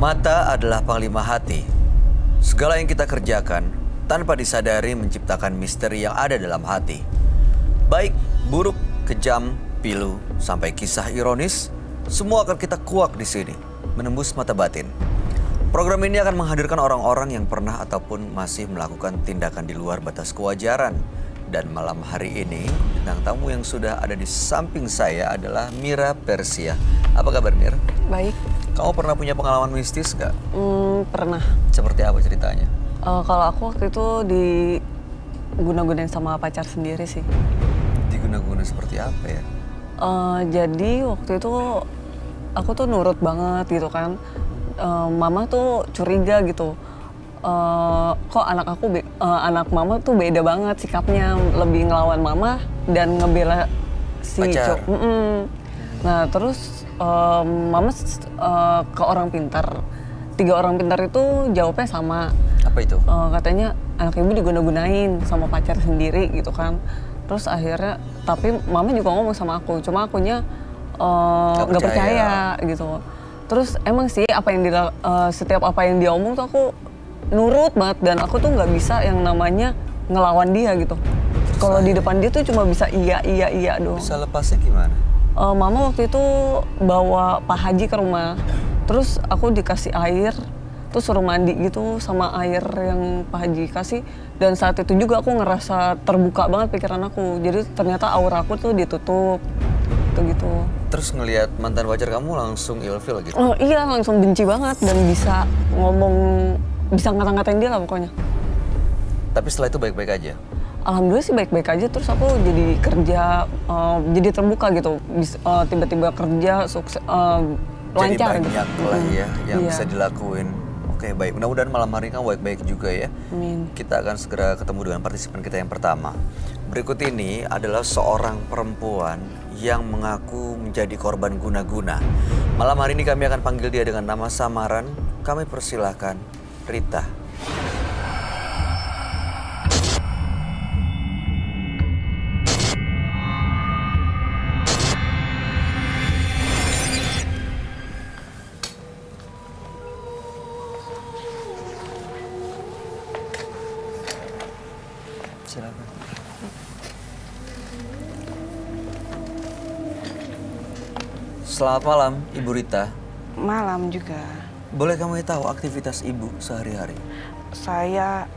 Mata adalah panglima hati. Segala yang kita kerjakan tanpa disadari menciptakan misteri yang ada dalam hati. Baik, buruk, kejam, pilu, sampai kisah ironis, semua akan kita kuak di sini, menembus mata batin. Program ini akan menghadirkan orang-orang yang pernah ataupun masih melakukan tindakan di luar batas kewajaran. Dan malam hari ini, bintang tamu yang sudah ada di samping saya adalah Mira Persia. Apa kabar, Mir? Baik. Kamu pernah punya pengalaman mistis nggak? Pernah. Seperti apa ceritanya? Kalau aku waktu itu diguna-gunain sama pacar sendiri sih. Diguna-guna seperti apa ya? Jadi waktu itu aku tuh nurut banget gitu kan. Mama tuh curiga gitu. Kok anak mama tuh beda banget sikapnya, lebih ngelawan mama dan ngebela si pacar. Nah terus mama ke orang pintar, 3 orang pintar itu jawabnya sama. Apa itu? Katanya anak ibu diguna-gunain sama pacar sendiri gitu kan. Terus akhirnya, tapi mama juga ngomong sama aku, cuma akunya nggak percaya gitu. Terus emang sih setiap apa yang dia omong tuh aku nurut banget, dan aku tuh nggak bisa yang namanya ngelawan dia gitu. Kalau di depan dia tuh cuma bisa iya doang. Bisa lepasnya gimana? Mama waktu itu bawa Pak Haji ke rumah, terus aku dikasih air, terus suruh mandi gitu sama air yang Pak Haji kasih. Dan saat itu juga aku ngerasa terbuka banget pikiran aku, jadi ternyata aura aku tuh ditutup gitu. Terus ngelihat mantan pacar kamu langsung ilfil gitu? Oh iya, langsung benci banget dan bisa ngata-ngatain dia lah pokoknya. Tapi setelah itu baik-baik aja? Alhamdulillah sih baik-baik aja, terus aku jadi kerja, jadi terbuka gitu, tiba-tiba kerja, sukses, lancar jadi banyak gitu. lah ya yang Iya. bisa dilakuin. Oke, baik. Mudah-mudahan malam hari kamu baik-baik juga ya. Amin. Kita akan segera ketemu dengan partisipan kita yang pertama. Berikut ini adalah seorang perempuan yang mengaku menjadi korban guna-guna. Malam hari ini kami akan panggil dia dengan nama samaran. Kami persilahkan Rita. Silakan. Selamat malam, Ibu Rita. Malam juga. Boleh kami tahu aktivitas Ibu sehari-hari? Saya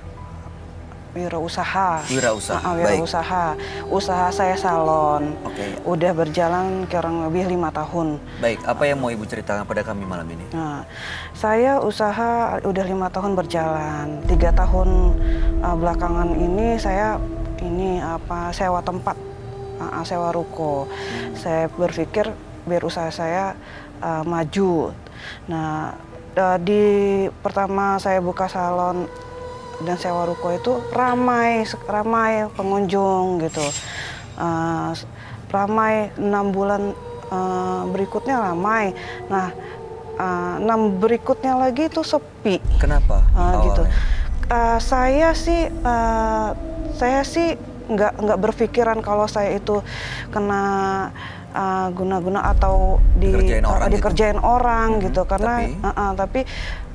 wirausaha. Wirausaha, Wirausaha. Usaha saya salon. Oke. Udah berjalan kurang lebih 5 tahun. Baik, apa yang mau Ibu ceritakan pada kami malam ini? Nah, saya usaha udah 5 tahun berjalan. 3 tahun belakangan ini saya sewa tempat, sewa ruko. Saya berpikir biar usaha saya maju. Nah, pertama saya buka salon dan sewa ruko itu ramai pengunjung gitu. Ramai 6 bulan berikutnya ramai. Nah, 6 berikutnya lagi itu sepi. Kenapa? Gitu. Saya sih nggak berpikiran kalau saya itu kena guna-guna atau dikerjain orang gitu, karena tapi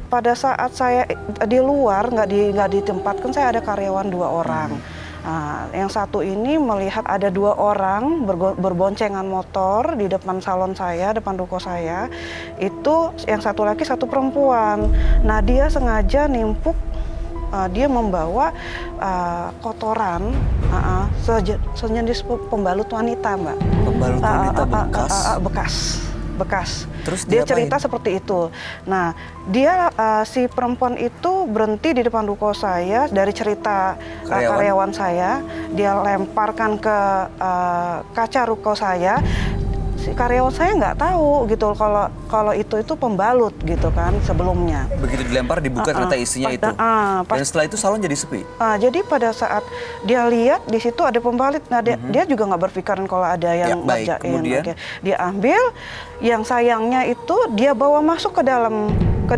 pada saat saya di luar nggak ditempatkan, saya ada karyawan 2 orang. Yang satu ini melihat ada 2 orang berboncengan motor di depan salon saya, depan ruko saya. Itu yang satu laki, satu perempuan. Nah, dia sengaja nimpuk, dia membawa kotoran, sejenis pembalut wanita, Mbak. Pembalut wanita bekas. Terus dia diapain? cerita seperti itu. Nah, dia si perempuan itu berhenti di depan ruko saya. Dari cerita karyawan saya, dia lemparkan ke kaca ruko saya. Si karyawan saya nggak tahu gitu kalau itu pembalut gitu kan sebelumnya. Begitu dilempar dibuka ternyata isinya itu. Dan setelah itu salon jadi sepi. Jadi pada saat dia lihat di situ ada pembalut, nah dia juga nggak berpikiran kalau ada yang baik. Kemudian dia ambil. Yang sayangnya itu dia bawa masuk ke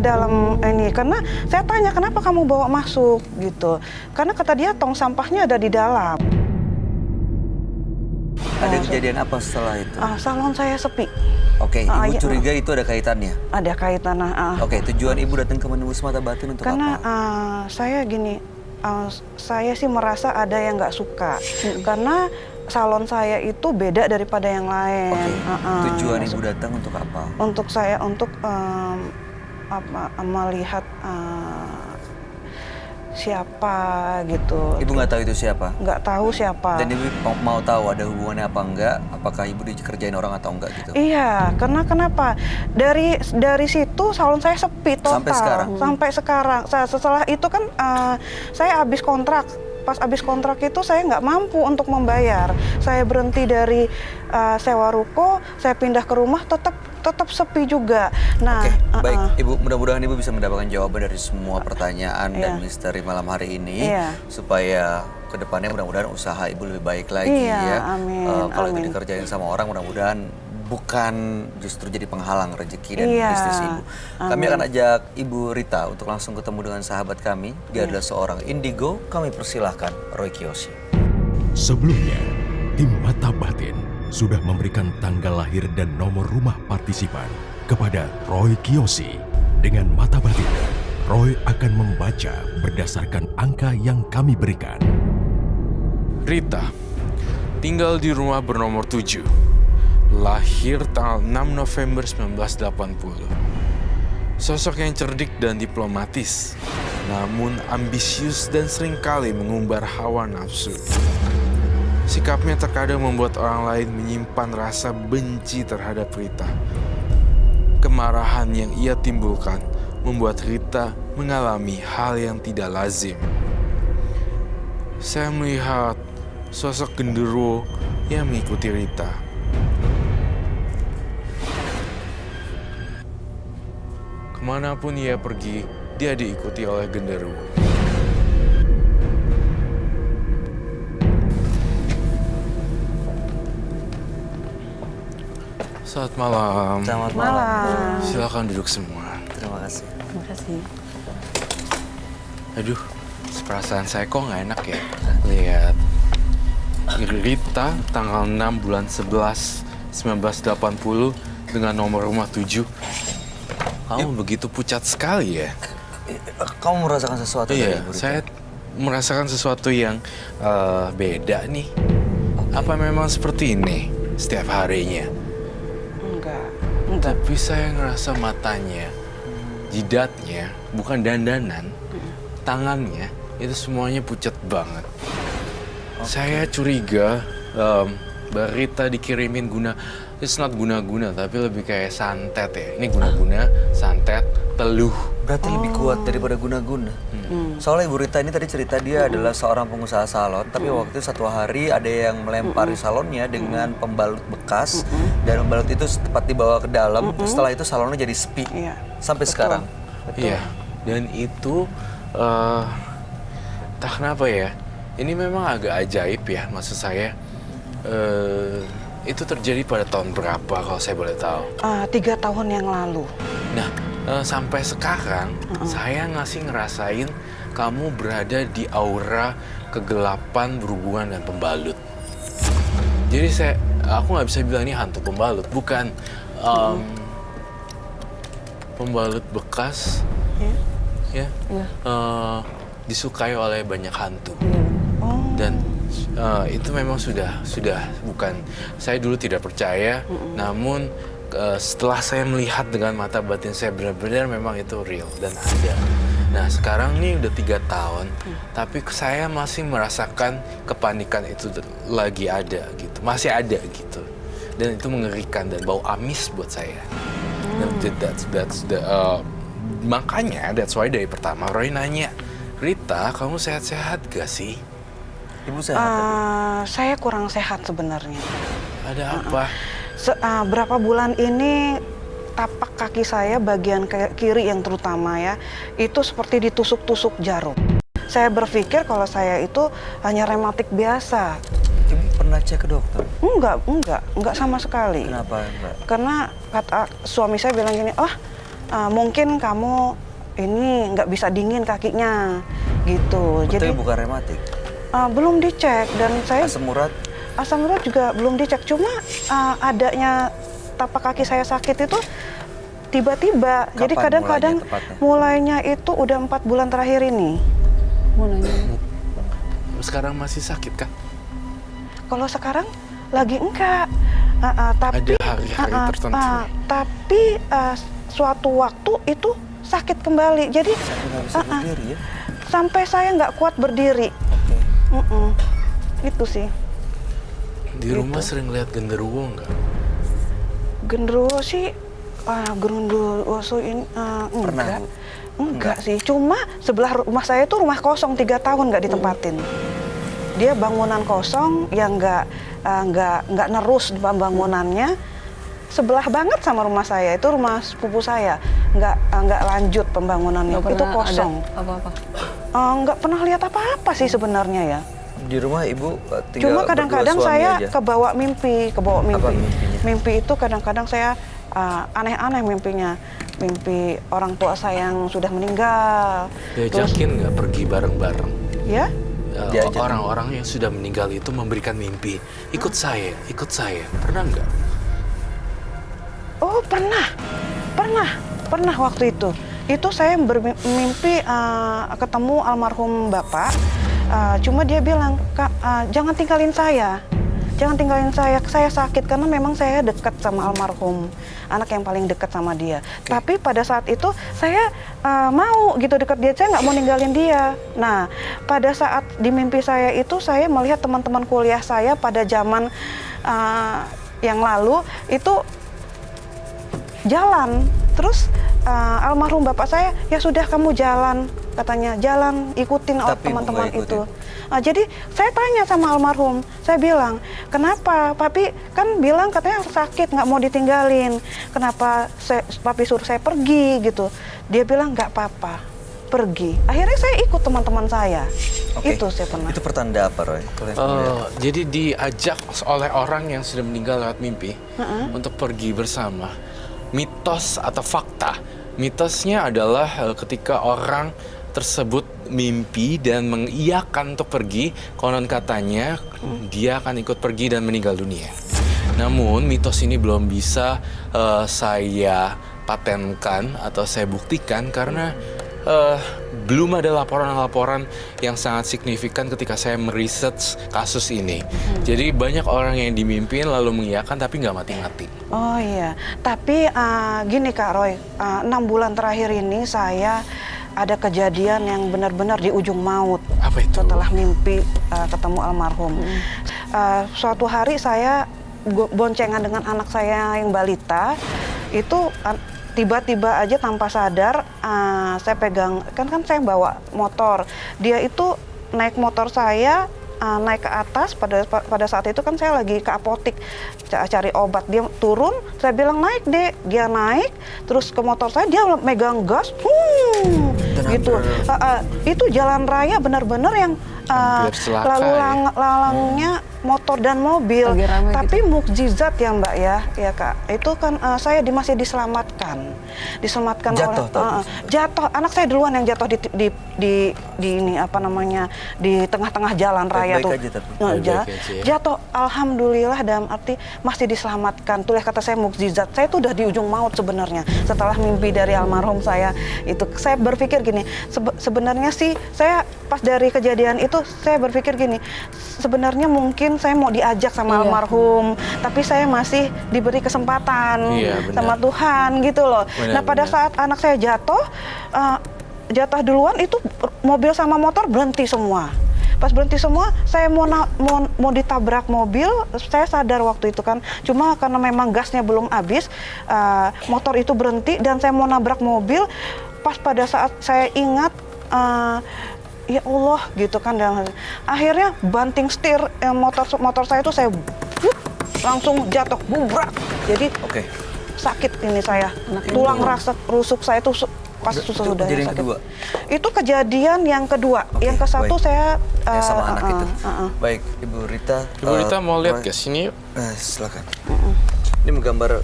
dalam ini, karena saya tanya kenapa kamu bawa masuk gitu, karena kata dia tong sampahnya ada di dalam. Ada kejadian apa setelah itu? Salon saya sepi. Oke, Ibu Iya, curiga itu ada kaitannya? Ada kaitan. Oke, tujuan Ibu datang ke menembus mata batin untuk Karena apa? saya gini, saya sih merasa ada yang nggak suka. Karena salon saya itu beda daripada yang lain. Oke, tujuan Ibu datang untuk apa? Untuk saya untuk melihat siapa gitu. Ibu nggak tahu itu siapa? Nggak tahu siapa. Dan Ibu mau tahu ada hubungannya apa enggak? Apakah Ibu dikerjain orang atau enggak gitu? Iya, karena kenapa? Dari situ salon saya sepi total. Sampai sekarang? Sampai sekarang. Setelah itu kan saya habis kontrak. Pas habis kontrak itu saya nggak mampu untuk membayar. Saya berhenti dari sewa ruko, saya pindah ke rumah, tetap sepi juga. Nah, Oke, baik Ibu, mudah-mudahan Ibu bisa mendapatkan jawaban dari semua pertanyaan dan misteri malam hari ini, supaya kedepannya mudah-mudahan usaha Ibu lebih baik lagi ya. Amin, Kalau itu amin. dikerjain sama orang, mudah-mudahan bukan justru jadi penghalang rezeki dan bisnis Ibu. Kami akan ajak Ibu Rita untuk langsung ketemu dengan sahabat kami. Dia adalah seorang indigo. Kami persilahkan Roy Kiyoshi. Sebelumnya, tim Mata Batin sudah memberikan tanggal lahir dan nomor rumah partisipan kepada Roy Kiyoshi. Dengan Mata Batin, Roy akan membaca berdasarkan angka yang kami berikan. Rita, tinggal di rumah bernomor 7. Lahir tanggal 6 November 1980. Sosok yang cerdik dan diplomatis, namun ambisius dan seringkali mengumbar hawa nafsu. Sikapnya terkadang membuat orang lain menyimpan rasa benci terhadap Rita. Kemarahan yang ia timbulkan membuat Rita mengalami hal yang tidak lazim. Saya melihat sosok genderuwo yang mengikuti Rita. Kemanapun ia pergi, dia diikuti oleh genderuwo. Selamat malam. Selamat malam. Silakan duduk semua. Terima kasih. Terima kasih. Aduh, perasaan saya kok nggak enak ya lihat Rita tanggal 6 bulan 11 1980 dengan nomor rumah 7. Kamu begitu pucat sekali ya. Kamu merasakan sesuatu dari Iya, Ibu Rita? saya merasakan sesuatu yang beda nih. Apa memang seperti ini setiap harinya? Enggak. Tapi saya ngerasa matanya, jidatnya, bukan dandanan, tangannya, itu semuanya pucat banget. Saya curiga Mbak Rita dikirimin it's not guna-guna, tapi lebih kayak santet ya. Ini guna-guna, santet, teluh. Berarti lebih kuat daripada guna-guna. Soalnya Ibu Rita ini tadi cerita dia adalah seorang pengusaha salon, tapi waktu itu satu hari ada yang melempari salonnya dengan pembalut bekas, dan pembalut itu tepat dibawa ke dalam. Setelah itu salonnya jadi sepi sampai sekarang. Iya, dan itu tak kenapa ya. Ini memang agak ajaib ya, maksud saya. Itu terjadi pada tahun berapa kalau saya boleh tahu? 3 tahun yang lalu. Nah, sampai sekarang saya ngasih ngerasain kamu berada di aura kegelapan berhubungan dengan pembalut. Jadi aku nggak bisa bilang ini hantu pembalut, bukan pembalut bekas, ya, disukai oleh banyak hantu. Dan itu memang sudah bukan, saya dulu tidak percaya, namun setelah saya melihat dengan mata batin saya benar-benar memang itu real dan ada. Nah sekarang ini udah 3 tahun, tapi saya masih merasakan kepanikan itu lagi ada gitu, masih ada gitu, dan itu mengerikan dan bau amis buat saya. Makanya that's why dari pertama Roy nanya, Rita kamu sehat-sehat gak sih? Ibu sehat? Saya kurang sehat sebenarnya. Ada apa? Berapa bulan ini tapak kaki saya bagian kiri yang terutama ya, itu seperti ditusuk-tusuk jarum. Saya berpikir kalau saya itu hanya rematik biasa. Ibu pernah cek ke dokter? Enggak sama sekali. Kenapa enggak? Karena kata suami saya bilang gini, mungkin kamu ini nggak bisa dingin kakinya, gitu. Betul Jadi bukan rematik? belum dicek dan saya Asam urat? asam urat juga belum dicek. Cuma adanya tapak kaki saya sakit itu tiba-tiba. Jadi kadang-kadang mulainya itu udah 4 bulan terakhir ini. Mau nanya. Sekarang masih sakit kan? Kalau sekarang lagi enggak. Tapi ada hari-hari tertentu. Tapi suatu waktu itu sakit kembali. Jadi Nggak bisa berdiri ya? sampai saya nggak kuat berdiri. Itu sih. Di rumah sering lihat genderuwo nggak? Genderuwo sih, genderuwo ini enggak sih. Cuma sebelah rumah saya itu rumah kosong 3 tahun nggak ditempatin. Dia bangunan kosong yang nggak nerus bangunannya. Sebelah banget sama rumah saya, itu rumah sepupu saya, nggak lanjut pembangunannya, itu kosong. Apa-apa? Nggak pernah lihat apa-apa sih sebenarnya ya. Di rumah ibu tinggal Cuma kadang-kadang berdua suami saya aja? kebawa mimpi. Apa mimpinya? Mimpi itu kadang-kadang saya aneh-aneh mimpinya. Mimpi orang tua saya yang sudah meninggal. Diajakin nggak pergi bareng-bareng? Ya? Diajakin. Orang-orang yang sudah meninggal itu memberikan mimpi. Ikut saya. Pernah nggak? Oh pernah waktu itu. Itu saya bermimpi ketemu almarhum bapak. Cuma dia bilang, Kak, jangan tinggalin saya. Saya sakit karena memang saya dekat sama almarhum, anak yang paling dekat sama dia. Tapi pada saat itu saya mau gitu dekat dia, saya nggak mau ninggalin dia. Nah, pada saat di mimpi saya itu saya melihat teman-teman kuliah saya pada zaman yang lalu itu jalan. Terus almarhum bapak saya, ya sudah kamu jalan, katanya jalan ikutin teman-teman itu. Jadi saya tanya sama almarhum, saya bilang, kenapa papi kan bilang katanya sakit nggak mau ditinggalin, kenapa papi suruh saya pergi gitu. Dia bilang nggak apa-apa, pergi. Akhirnya saya ikut teman-teman saya. Itu saya pernah. Itu pertanda apa, Roy? Jadi diajak oleh orang yang sudah meninggal lewat mimpi untuk pergi bersama. Mitos atau fakta. Mitosnya adalah ketika orang tersebut mimpi dan mengiyakan untuk pergi, konon katanya dia akan ikut pergi dan meninggal dunia. Namun mitos ini belum bisa saya patenkan atau saya buktikan karena belum ada laporan-laporan yang sangat signifikan ketika saya meriset kasus ini. Jadi banyak orang yang dimimpin lalu mengiyakan tapi nggak mati-mati. Oh iya, tapi gini Kak Roy, 6 bulan terakhir ini saya ada kejadian yang benar-benar di ujung maut. Apa itu? Setelah mimpi ketemu almarhum. Suatu hari saya boncengan dengan anak saya yang balita, itu tiba-tiba aja tanpa sadar saya pegang, kan saya bawa motor. Dia itu naik motor saya, naik ke atas. Pada saat itu kan saya lagi ke apotik cari obat. Dia turun, saya bilang naik deh. Dia naik, terus ke motor saya, dia megang gas, gitu. Itu jalan raya benar-benar yang lalu lalangnya motor dan mobil. Tapi gitu. Mukjizat ya Mbak ya Kak. Itu kan saya masih diselamatkan jatuh, oleh jatuh. Anak saya duluan yang jatuh di ini apa namanya, di tengah-tengah jalan raya tuh. Jatuh. Alhamdulillah, dalam arti masih diselamatkan. Tulis kata saya mukjizat. Saya tuh udah di ujung maut sebenarnya. Setelah mimpi dari almarhum saya itu, saya berpikir gini, sebenarnya sih saya pas dari kejadian itu saya berpikir gini, sebenarnya mungkin saya mau diajak sama almarhum, tapi saya masih diberi kesempatan sama Tuhan gitu loh. Nah pada saat anak saya jatuh duluan, itu mobil sama motor berhenti semua. Pas berhenti semua, saya mau ditabrak mobil. Saya sadar waktu itu kan, cuma karena memang gasnya belum habis, motor itu berhenti dan saya mau nabrak mobil. Pas pada saat saya ingat, ya Allah gitu kan, dan akhirnya banting setir motor saya itu saya langsung jatuh bubrak. Jadi sakit ini saya, tulang rusuk saya itu pas sudah kejadian sakit. Kedua. Itu kejadian yang kedua. Yang ke satu saya sama anak itu. Baik, Ibu Rita. Ibu Rita mau lihat ke sini? Silakan. Ini menggambar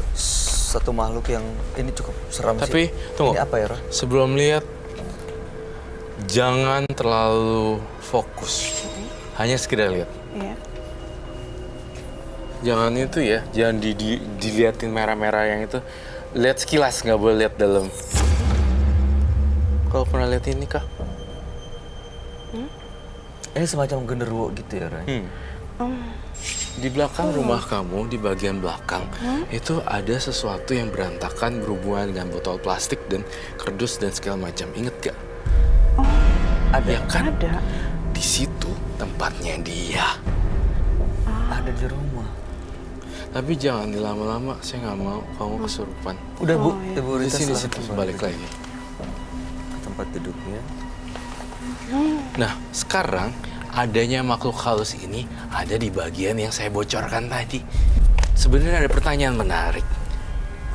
satu makhluk yang ini cukup seram sih. Tapi tunggu. Ini apa ya, Roy? Sebelum lihat, jangan terlalu fokus. Hanya sekedar lihat. Iya. Jangan itu ya, jangan diliatin merah-merah yang itu. Lihat sekilas, nggak boleh lihat dalam. Kalau pernah lihat ini kah? Ini semacam genderuwo gitu ya, Roy? Di belakang rumah kamu, di bagian belakang, itu ada sesuatu yang berantakan berhubungan dengan botol plastik dan kardus dan segala macam. Ingat gak? Ada Ya kan? Ada. Di situ tempatnya dia. Ada di rumah. Tapi jangan dilama-lama, saya nggak mau kamu kesurupan. Udah Bu, iya. Ibu Di Rita sini silahkan situ kembali balik lagi. ke tempat duduknya. Nah, sekarang adanya makhluk halus ini ada di bagian yang saya bocorkan tadi. Sebenarnya ada pertanyaan menarik.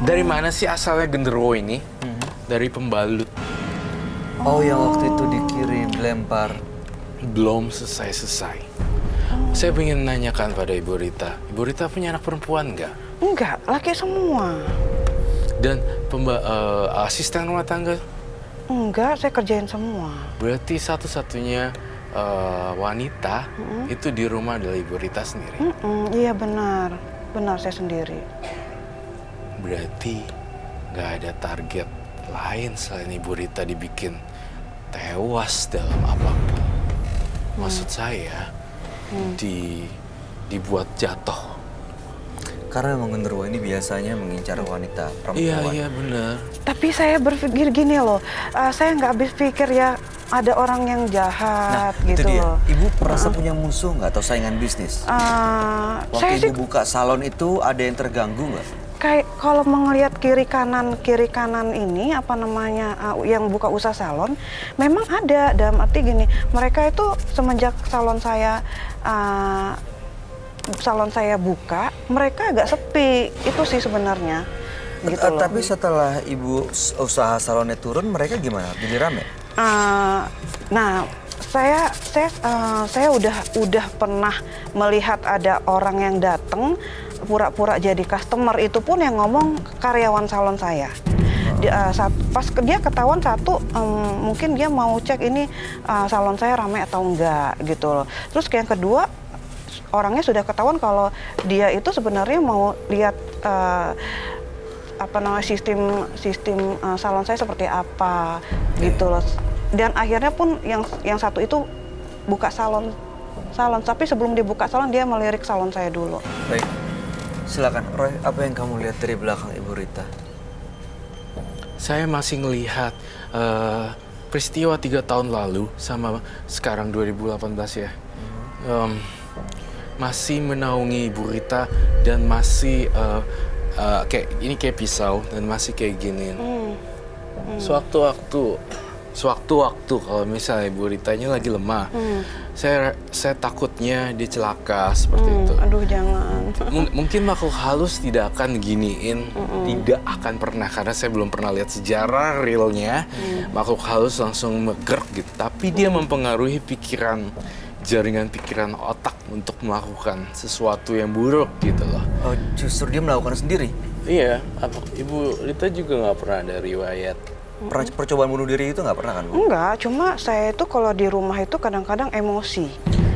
Dari mana sih asalnya genderuwo ini? Dari pembalut. Oh, yang waktu itu dikirim, dilempar. Belum selesai-selesai. Saya ingin nanyakan pada Ibu Rita. Ibu Rita punya anak perempuan nggak? Enggak, laki semua. Dan asisten rumah tangga? Enggak, saya kerjain semua. Berarti satu-satunya wanita itu di rumah adalah Ibu Rita sendiri. Iya benar, benar saya sendiri. Berarti nggak ada target lain selain Ibu Rita dibikin tewas dalam apapun. Maksud saya dibuat jatuh. Karena memang genderuwo ini biasanya mengincar wanita, perempuan. Iya benar. Tapi saya berpikir gini loh, saya nggak habis pikir ya ada orang yang Nah, jahat itu gitu dia. loh. Ibu merasa punya musuh nggak atau saingan bisnis? Saya Waktu sih Ibu buka salon itu ada yang terganggu nggak? kayak kalau melihat kiri kanan ini apa namanya yang buka usaha salon, memang ada. Dalam arti gini, mereka itu semenjak salon saya buka, mereka agak sepi. Itu sih sebenarnya. Gitu loh. Tapi setelah Ibu usaha salonnya turun, mereka gimana? Jadi rame? Nah, saya udah pernah melihat ada orang yang datang pura-pura jadi customer, itu pun yang ngomong karyawan salon saya. Pas dia ketahuan satu, mungkin dia mau cek ini salon saya ramai atau enggak gitu loh. Terus yang kedua, orangnya sudah ketahuan kalau dia itu sebenarnya mau lihat sistem salon saya seperti apa gitu loh. Dan akhirnya pun yang satu itu buka salon, tapi sebelum dibuka salon dia melirik salon saya dulu. Baik, silakan Roy. Apa yang kamu lihat dari belakang Ibu Rita? Saya masih ngelihat peristiwa 3 tahun lalu sama sekarang 2018 ya. Masih menaungi Ibu Rita dan masih kayak pisau dan masih kayak gini. Sewaktu-waktu kalau misalnya Ibu Ritanya lagi lemah, saya takutnya dia celaka seperti itu. Aduh jangan. Mungkin makhluk halus tidak akan giniin, tidak akan pernah, karena saya belum pernah lihat sejarah realnya makhluk halus langsung megerk gitu. Tapi dia mempengaruhi jaringan pikiran otak untuk melakukan sesuatu yang buruk gitu loh. Oh, justru dia melakukan sendiri? Iya, Ibu Rita juga nggak pernah ada riwayat. Pernah percobaan bunuh diri itu nggak pernah kan, Bu? Enggak, cuma saya itu kalau di rumah itu kadang-kadang emosi.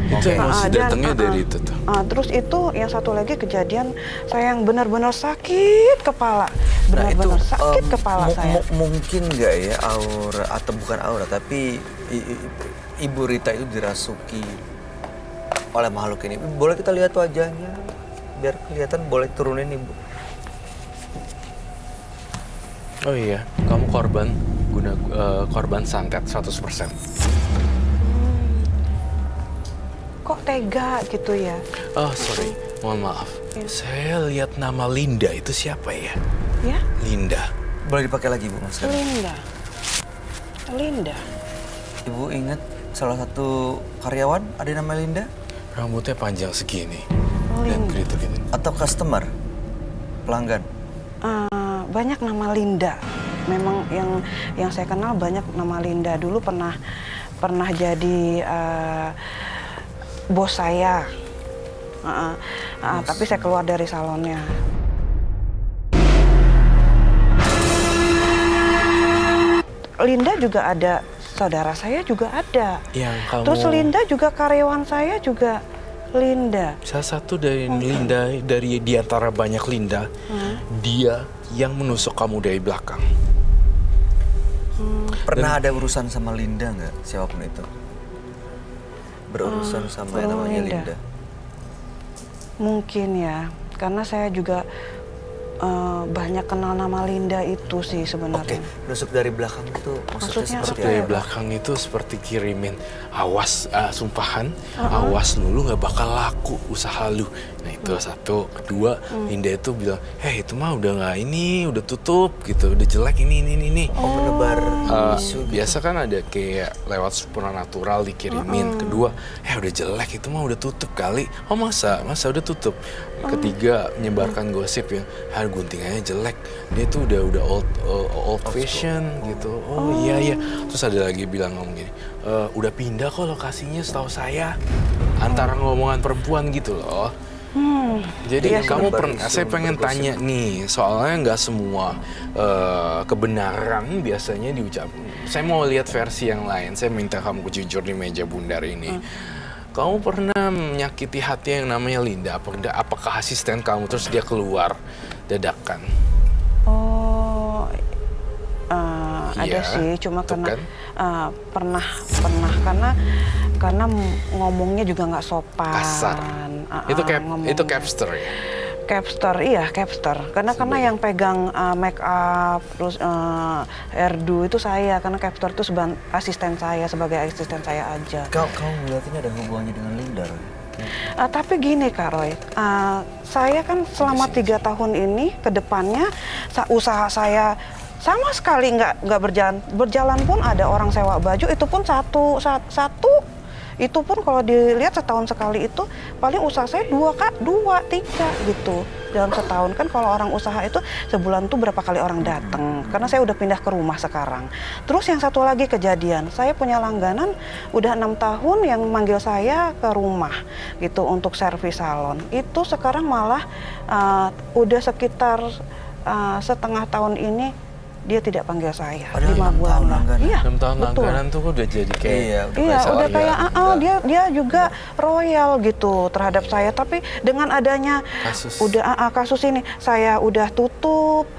Itu emosi datangnya dari itu tuh. Terus itu yang satu lagi kejadian saya yang benar-benar sakit kepala, benar-benar sakit kepala saya. Mungkin nggak ya aura, atau bukan aura, tapi Ibu Rita itu dirasuki oleh makhluk ini. Boleh kita lihat wajahnya biar kelihatan, boleh turunin Ibu. Oh iya, kamu korban santet 100%. Kok tega gitu ya? Oh sorry, mohon maaf. Saya lihat nama Linda, itu siapa ya? Ya? Linda. Boleh dipakai lagi, Bu, Mas? Linda. Ibu ingat salah satu karyawan ada yang namanya Linda? Rambutnya panjang segini. Dan gitu. Atau customer? Pelanggan? Banyak nama Linda. Memang yang saya kenal banyak nama Linda. Dulu pernah jadi bos saya. Tapi saya keluar dari salonnya. Linda juga ada, saudara saya juga ada. Yang kamu... Terus Linda juga karyawan saya juga Linda. Salah satu dari Linda, dari di antara banyak Linda, dia yang menusuk kamu dari belakang. Pernah ada urusan sama Linda nggak? Siapapun itu. Berurusan sama yang namanya Linda. Mungkin ya, karena saya juga banyak kenal nama Linda itu sih sebenarnya. Oke, nusuk dari belakang itu maksudnya Maksudnya seperti apa Dari ya? belakang itu seperti kirimin awas, sumpahan, awas lu nggak bakal laku usaha lu. Nah itu satu. Kedua, Linda itu bilang, itu mah udah nggak ini, udah tutup gitu, udah jelek ini. Oh, menebar isu gitu. Biasa kan ada kayak lewat supernatural dikirimin. Kedua, udah jelek itu mah udah tutup kali. Oh masa udah tutup. Ketiga, menyebarkan gosip yang guntingannya jelek. Dia tuh udah old fashion gitu. Oh iya. Terus ada lagi bilang ngomong gini, udah pindah kok lokasinya setahu saya. Antara ngomongan perempuan gitu loh. Jadi Iya, kamu sebentar, pernah, saya sebelum pengen bergosip. tanya nih, soalnya nggak semua kebenaran biasanya diucap. Saya mau lihat versi yang lain. Saya minta kamu jujur di meja bundar ini. Kamu pernah menyakiti hati yang namanya Linda? Apakah asisten kamu terus dia keluar dadakan? Oh, ada Iya, sih, cuma tuh karena kan. pernah karena ngomongnya juga nggak sopan. Kasar. Ngomongnya. Itu capster ya? Capster, iya capster. Karena yang pegang make up terus hairdo itu saya, karena capster itu asisten saya, sebagai asisten saya aja. Kamu melihat ini ada hubungannya dengan Linda, Roy? Tapi gini Kak Roy, saya kan selama 3 tahun ini ke depannya usaha saya sama sekali nggak berjalan pun ada orang sewa baju itu pun satu itu pun kalau dilihat setahun sekali itu paling usaha saya 2, 3 gitu dalam setahun. Kan kalau orang usaha itu sebulan tuh berapa kali orang datang, karena saya udah pindah ke rumah sekarang. Terus yang satu lagi kejadian, saya punya langganan udah 6 tahun yang manggil saya ke rumah gitu untuk servis salon. Itu sekarang malah udah sekitar setengah tahun ini dia tidak panggil saya. Padahal 5 6 bulan tahun lah. langganan. Iya, 6 tahun betul. langganan tuh udah jadi kayak Iya, Iya, udah kayak Iya. dia juga royal gitu terhadap saya. Tapi dengan adanya Kasus. kasus ini, saya udah tutup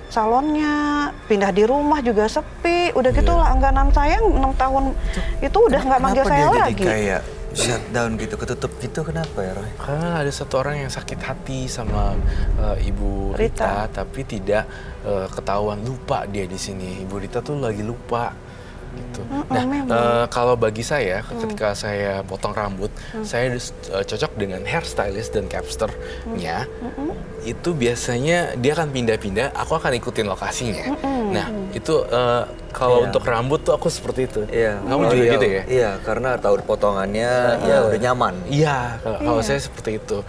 salonnya, pindah di rumah juga sepi. Udah gitu langganan saya 6 tahun itu udah nggak manggil Kenapa saya dia lagi. jadi kayak shutdown gitu, ketutup gitu, kenapa ya, Roy? Karena ada satu orang yang sakit hati sama Ibu Rita, tapi tidak ketahuan, lupa dia di sini. Ibu Rita tuh lagi lupa gitu. Kalau bagi saya, ketika saya potong rambut, saya cocok dengan hairstylist dan capsternya. Itu biasanya dia akan pindah-pindah, aku akan ikutin lokasinya. Nah, itu kalau untuk rambut tuh aku seperti itu. Iya. Kamu juga gitu ya? Iya, karena tahu potongannya, ya udah nyaman. Iya, kalau saya seperti itu.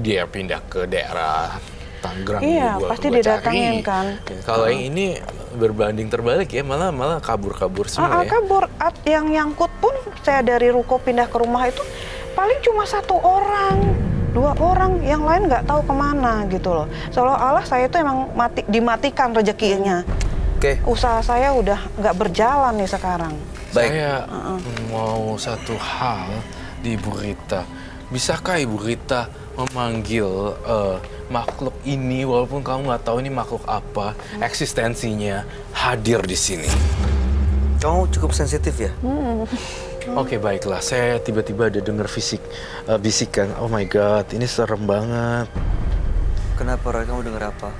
Dia pindah ke daerah Tangerang. Iya, gua pasti cari. didatengin kan. Kalau yang ini berbanding terbalik ya, malah kabur-kabur semua ya. Kabur. Yang nyangkut pun saya dari ruko pindah ke rumah itu paling cuma 1 orang, 2 orang, yang lain nggak tahu kemana gitu loh. Seolah-olah saya itu emang dimatikan rezekinya. Oke. Usaha saya udah nggak berjalan nih sekarang. Baik. Saya mau satu hal di Ibu Rita. Bisakah Ibu Rita memanggil makhluk ini, walaupun kamu nggak tahu ini makhluk apa, eksistensinya hadir di sini? Kamu cukup sensitif ya? Oke, baiklah. Saya tiba-tiba ada dengar bisikan. Oh my God, ini serem banget. Kenapa, Roy? Kamu dengar apa?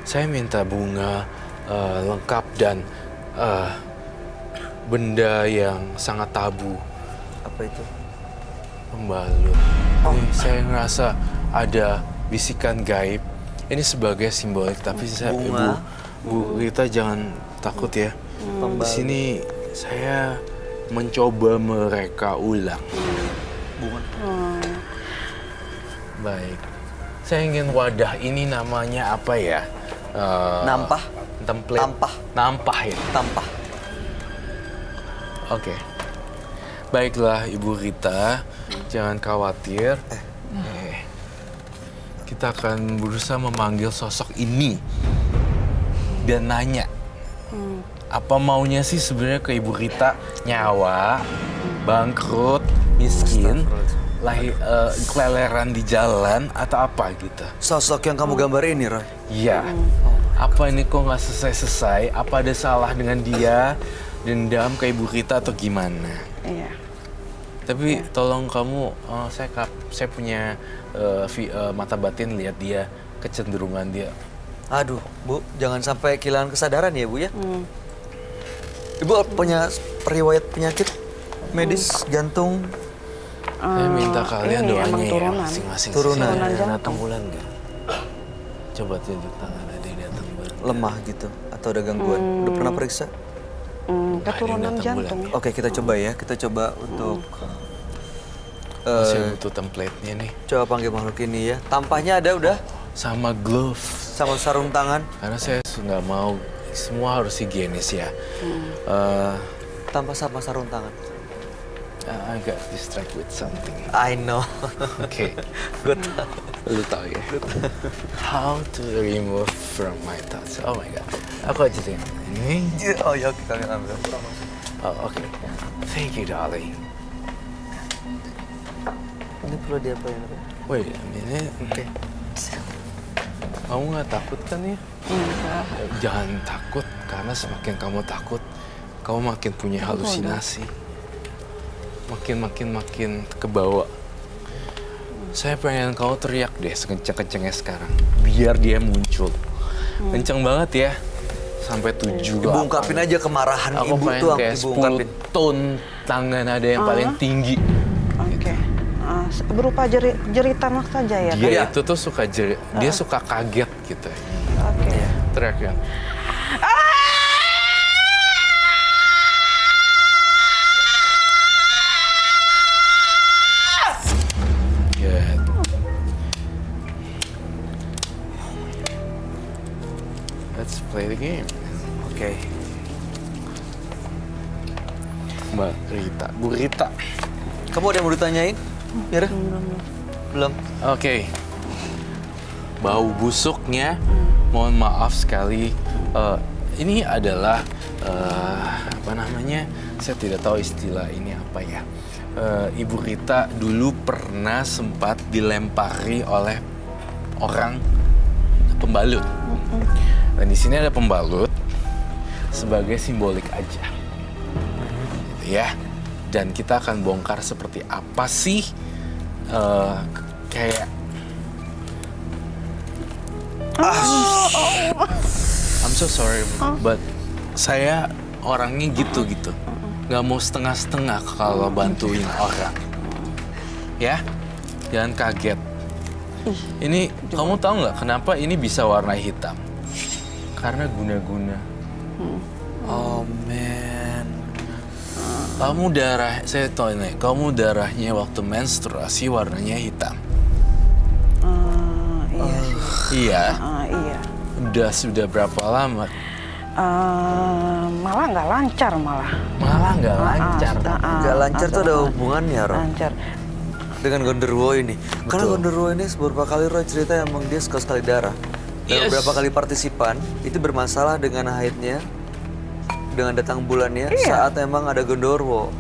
Saya minta bunga lengkap dan benda yang sangat tabu. Apa itu? Pembalut. Ini saya ngerasa ada bisikan gaib. Ini sebagai simbolik, tapi Bunga. Bu Rita jangan takut ya. Di Pembalut. sini saya mencoba mereka ulang. Bunga. Baik. Saya ingin wadah ini namanya apa ya? Nampah. Template. Nampah ya. Tampah. Oke. Baiklah Ibu Rita, jangan khawatir. Kita akan berusaha memanggil sosok ini dan nanya apa maunya sih sebenarnya ke Ibu Rita, nyawa, bangkrut, miskin, keleleran di jalan atau apa gitu. Sosok yang kamu gambar ini, Roy? Iya. Apa ini kok nggak selesai-selesai? Apa ada salah dengan dia? Dendam ke Ibu Rita atau gimana? Iya. Tapi tolong kamu, saya punya mata batin lihat dia, kecenderungan dia. Aduh, Bu, jangan sampai kehilangan kesadaran ya, Bu ya. Ibu punya riwayat penyakit medis jantung? Saya minta kalian ini doanya emang ya, turunan. masing-masing. Turunan. Turunan Datang jantung. bulan nggak? Coba tunjuk tangan, ada yang datang bulan. Lemah gitu atau ada gangguan? Udah pernah periksa? Keturunan datang jantung. Oke, kita coba ya. Kita coba untuk Saya butuh template-nya nih. coba panggil makhluk ini ya. Tampahnya ada udah Sama glove. sama sarung tangan. Karena saya nggak mau, semua harus higienis ya. Tanpa sama sarung tangan. I got distracted with something. I know. Oke. Good. Lu tahu ya? How to remove from my thoughts. Oh my god. Aku aja deh. Ini. Oh ya, kita ambil. Oh, oke. Thank you, darling. Ini perlu diapain? Wait a minute. Oke. Kamu nggak takut kan ya? Enggak. Jangan takut, karena semakin kamu takut, kamu makin punya halusinasi. Makin kebawa. Saya pengen kamu teriak deh sekenceng-kencengnya sekarang, biar dia muncul. Kenceng banget ya, sampai 7. Ibu ungkapin aja kemarahan Aku ibu pengen tuh, kayak ibu 10 ungkapin. ton tangan ada yang paling tinggi. Oke. Berupa jeritan saja ya? Dia Kan? itu tuh suka dia suka kaget gitu. Oke. Teriak ya. Good. Let's play the game. Oke. Mbak Rita, Bu Rita. Kamu ada yang mau ditanyain? Mira? Belum. Oke. Bau busuknya, mohon maaf sekali. Ini adalah apa namanya? Saya tidak tahu istilah ini apa ya. Ibu Rita dulu pernah sempat dilempari oleh orang pembalut. Dan di sini ada pembalut sebagai simbolik aja, gitu ya. Dan kita akan bongkar seperti apa sih kayak I'm so sorry, but saya orangnya gitu. Nggak mau setengah-setengah kalau bantuin orang. Ya, jangan kaget. Ini kamu tahu nggak kenapa ini bisa warna hitam? Karena guna-guna. Oh man. Saya tahu ini, kamu darahnya waktu menstruasi warnanya hitam. Iya sih. Iya. Iya. Sudah berapa lama? Malah nggak lancar malah. Malah nggak lancar. Gak lancar tuh ada hubungannya, Roy, Lancar. dengan Gondorwo ini. Karena Betul. Gondorwo ini beberapa kali Roy cerita emang dia suka sekali darah. Dan Yes. beberapa kali partisipan itu bermasalah dengan haidnya, dengan datang bulannya Iya. saat emang ada Gondorwo.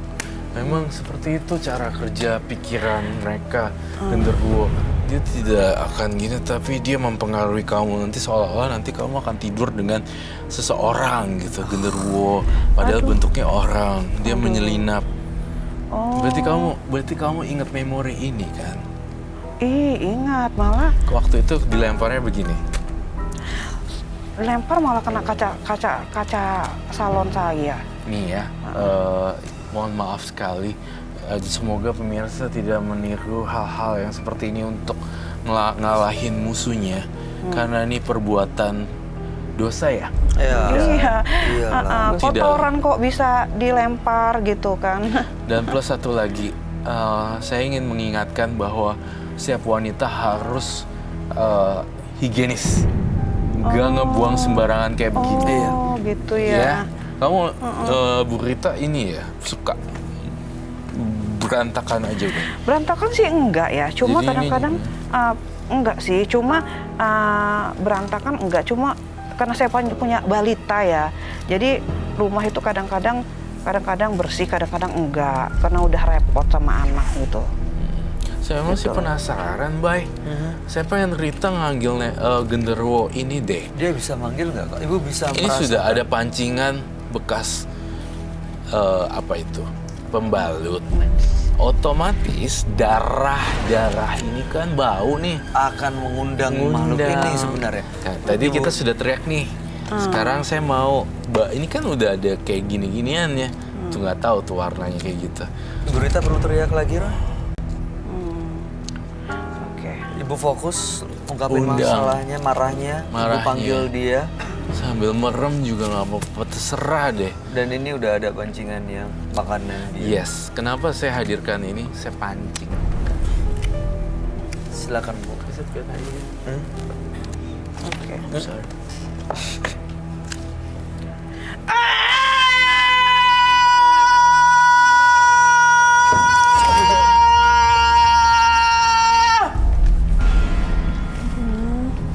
Memang seperti itu cara kerja pikiran mereka, genderuwo. Dia tidak akan gini, tapi dia mempengaruhi kamu. Nanti seolah-olah nanti kamu akan tidur dengan seseorang gitu, genderuwo. Padahal bentuknya orang, dia menyelinap. Oh. Berarti kamu ingat memori ini kan? Ingat malah Waktu itu dilemparnya begini. lempar malah kena kaca salon saya. Nih ya, mohon maaf sekali. Semoga pemirsa tidak meniru hal-hal yang seperti ini untuk ngalahin musuhnya. Karena ini perbuatan dosa ya. Iya. Iyalah. Kotoran kok bisa dilempar gitu kan. Dan plus satu lagi, saya ingin mengingatkan bahwa setiap wanita harus higienis. Gak ngebuang sembarangan kayak begini. Oh, gitu Ya, ya. kamu Bu Rita ini ya suka berantakan aja kan? Berantakan sih enggak ya, cuma Jadi ini kadang-kadang enggak sih, cuma berantakan enggak, cuma karena saya punya balita ya, jadi rumah itu kadang-kadang kadang-kadang bersih, kadang-kadang enggak, karena udah repot sama anak gitu. Saya masih penasaran, Bay. Saya pengen Rita ngambil genderuwo ini deh. Dia bisa manggil nggak kak? Ibu bisa Ini merasakan? sudah ada pancingan bekas apa itu? Pembalut. Otomatis darah ini kan bau nih. Akan mengundang makhluk ini sebenarnya. Nah, tadi kita sudah teriak nih. Sekarang saya mau, ini kan udah ada kayak gini-ginian ya. Tuh nggak tahu tuh warnanya kayak gitu. Ibu Rita perlu teriak lagi, Roy? Oke. Ibu fokus ungkapin Undang. masalahnya, marahnya. Ibu Marahnya. panggil dia. Sambil merem juga nggak apa-apa, terserah deh. Dan ini udah ada pancingannya, makanan dia. Yes, kenapa saya hadirkan ini? Saya pancing. Silakan Bu. Oke. Sorry.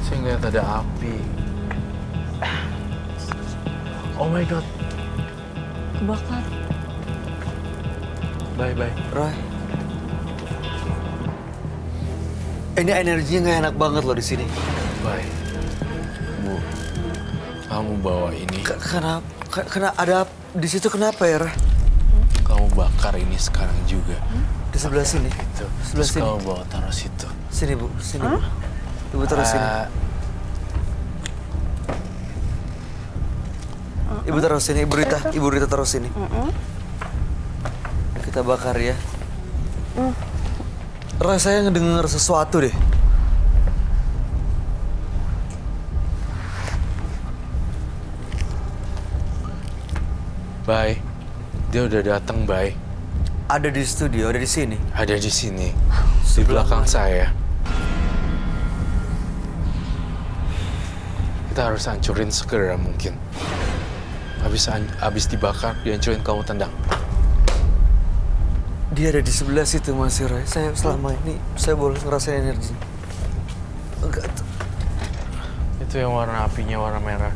Saya ngeliat ada api. Oh my god, Kebakar. bye-bye. Roy. Ini energinya nggak enak banget loh di sini. Bye. Bu, kamu bawa ini, Karena ada di situ kenapa ya, Roy? kamu bakar ini sekarang juga. Di sebelah sini. Itu, Sebelah terus sini. kamu bawa taruh situ. Sini Bu, sini Bu. Ibu taruh sini. Ibu taruh sini, Ibu Rita taruh sini. Kita bakar ya. Roy, saya ngedenger sesuatu deh. Bye. Dia udah datang, bye. Ada di studio, ada di sini. Ada di sini, di belakang saya. Kita harus hancurin segera mungkin. Habis dibakar, dihancurin, kamu tendang. Dia ada di sebelah situ masih, Roy. Saya selama ini, saya boleh ngerasain energi. Enggak. Itu yang warna apinya warna merah.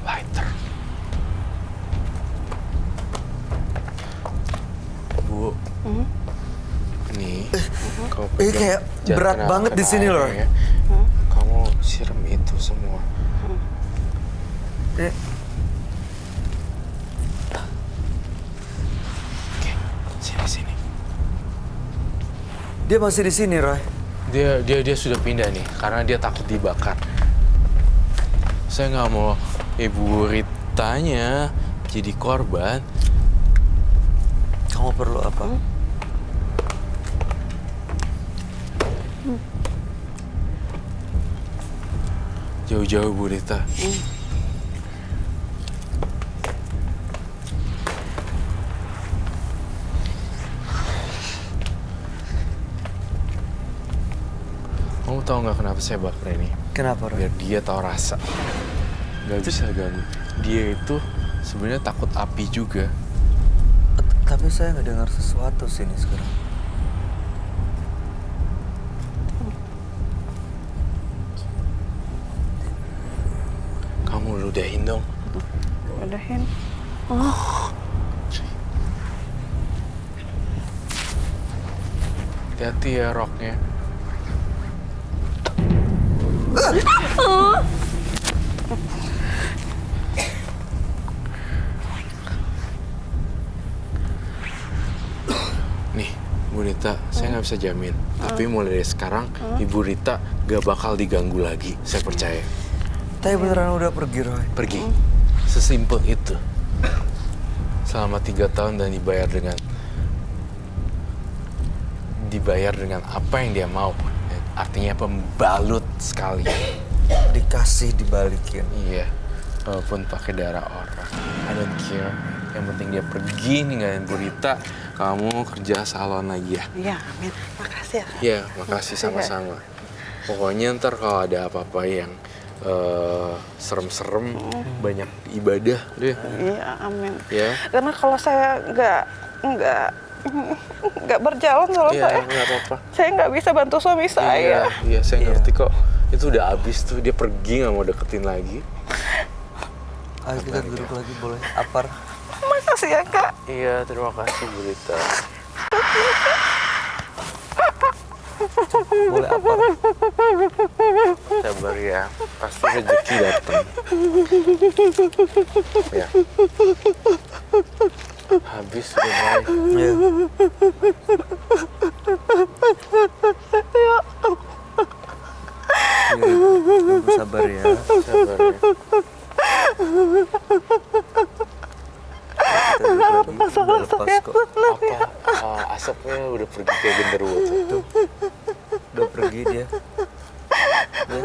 Lighter. Bu. Nih, kamu Ini kayak jangan berat kena- banget di kena sini air loh. ya. Kamu siram itu semua. Eh, Oke, sini. Dia masih di sini, Roy. Dia sudah pindah nih karena dia takut dibakar. Saya nggak mau Ibu Ritanya jadi korban. Kamu perlu apa? Jauh-jauh Bu Rita. Kamu tahu nggak kenapa saya bakar ini? Kenapa, Roy? Biar dia tahu rasa. Nggak bisa ganggu. Dia itu sebenarnya takut api juga. Tapi saya nggak dengar sesuatu sini sekarang. Kamu ludahin dong. Udahin. Hati-hati ya roknya. Nih, Bu Rita, saya nggak bisa jamin. Tapi mulai dari sekarang, Ibu Rita gak bakal diganggu lagi. Saya percaya. Tapi beneran udah pergi, Roy. Pergi. Sesimpel itu. Selama 3 tahun dan dibayar dengan apa yang dia mau. Artinya pembalut sekali. Dikasih, dibalikin. Iya. Walaupun pakai darah orang. I don't care. Yang penting dia pergi ninggalin Bu Rita. Kamu kerja salon lagi ya. Iya, amin. Makasih ya. Iya, makasih sama-sama. Pokoknya ntar kalau ada apa-apa yang serem-serem, banyak ibadah deh. Iya, amin. Ya. Karena kalau saya nggak nggak berjalan kalau Iya, nggak apa-apa. saya nggak bisa bantu suami saya. Iya, saya ngerti kok. Itu udah habis tuh, dia pergi nggak mau deketin lagi. Ayo kita duduk lagi boleh? Apar. Makasih ya Kak. Iya, terima kasih Bu Rita. Boleh apar. Sabar ya, pasti rezeki datang. Ya. Habis sudah baik. Iya. Ibu sabar ya. Sabar ya. Kita duduk lagi. Udah lepas kok. Apa asapnya udah pergi kayak genderuwo tuh. Udah pergi dia. Ya.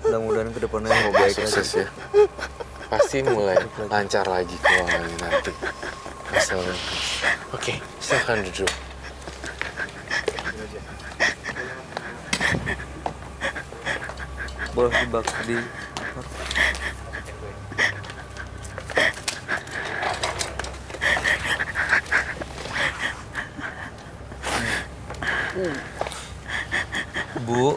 Mudah-mudahan ke depannya mau Semoga baik sukses lagi. ya. Pasti mulai lancar lagi keuangannya nanti. Masalah. Oke, silakan duduk. Boleh dibak di Bu,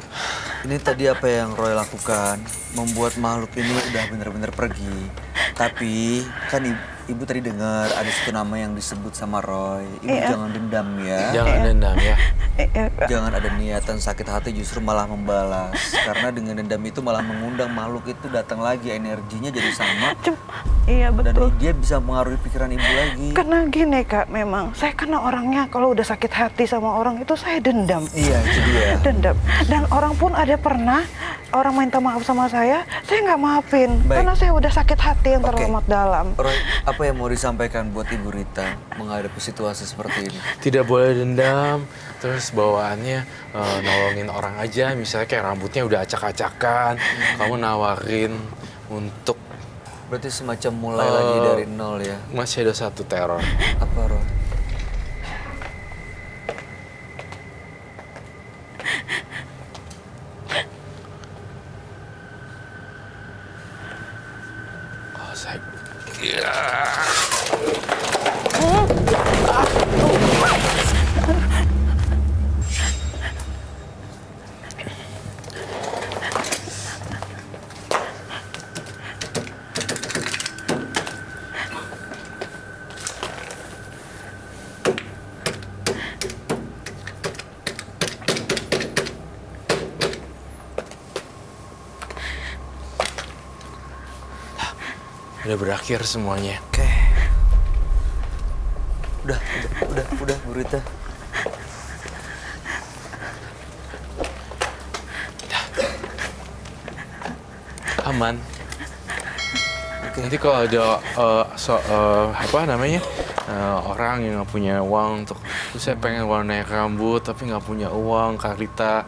ini tadi apa yang Roy lakukan membuat makhluk ini udah bener-bener pergi. Tapi kan ibu tadi dengar ada satu nama yang disebut sama Roy. Ibu jangan dendam ya. Jangan dendam ya. Iya Kak. Jangan ada niatan sakit hati justru malah membalas. Karena dengan dendam itu malah mengundang makhluk itu datang lagi, energinya jadi sama. Iya Dan betul. dia bisa mengaruhi pikiran ibu lagi. Karena gini Kak, memang saya karena orangnya kalau udah sakit hati sama orang itu saya dendam. Iya, itu dia. Dendam. Dan orang pun ada pernah orang minta maaf sama saya nggak maafin. Baik. Karena saya udah sakit hati yang Oke. terlalu dalam. Roy, apa yang mau disampaikan buat Ibu Rita menghadapi situasi seperti ini? Tidak boleh dendam. Terus bawaannya nolongin orang aja. Misalnya kayak rambutnya udah acak-acakan. Kamu nawarin untuk Berarti semacam mulai lagi dari nol ya? masih ada satu teror. Apa Roy? Oh, saya... Udah berakhir semuanya. Oke. Udah, Bu Rita. Aman. Nanti kalau ada orang yang nggak punya uang untuk, terus saya pengen warna rambut tapi nggak punya uang, Kak Rita,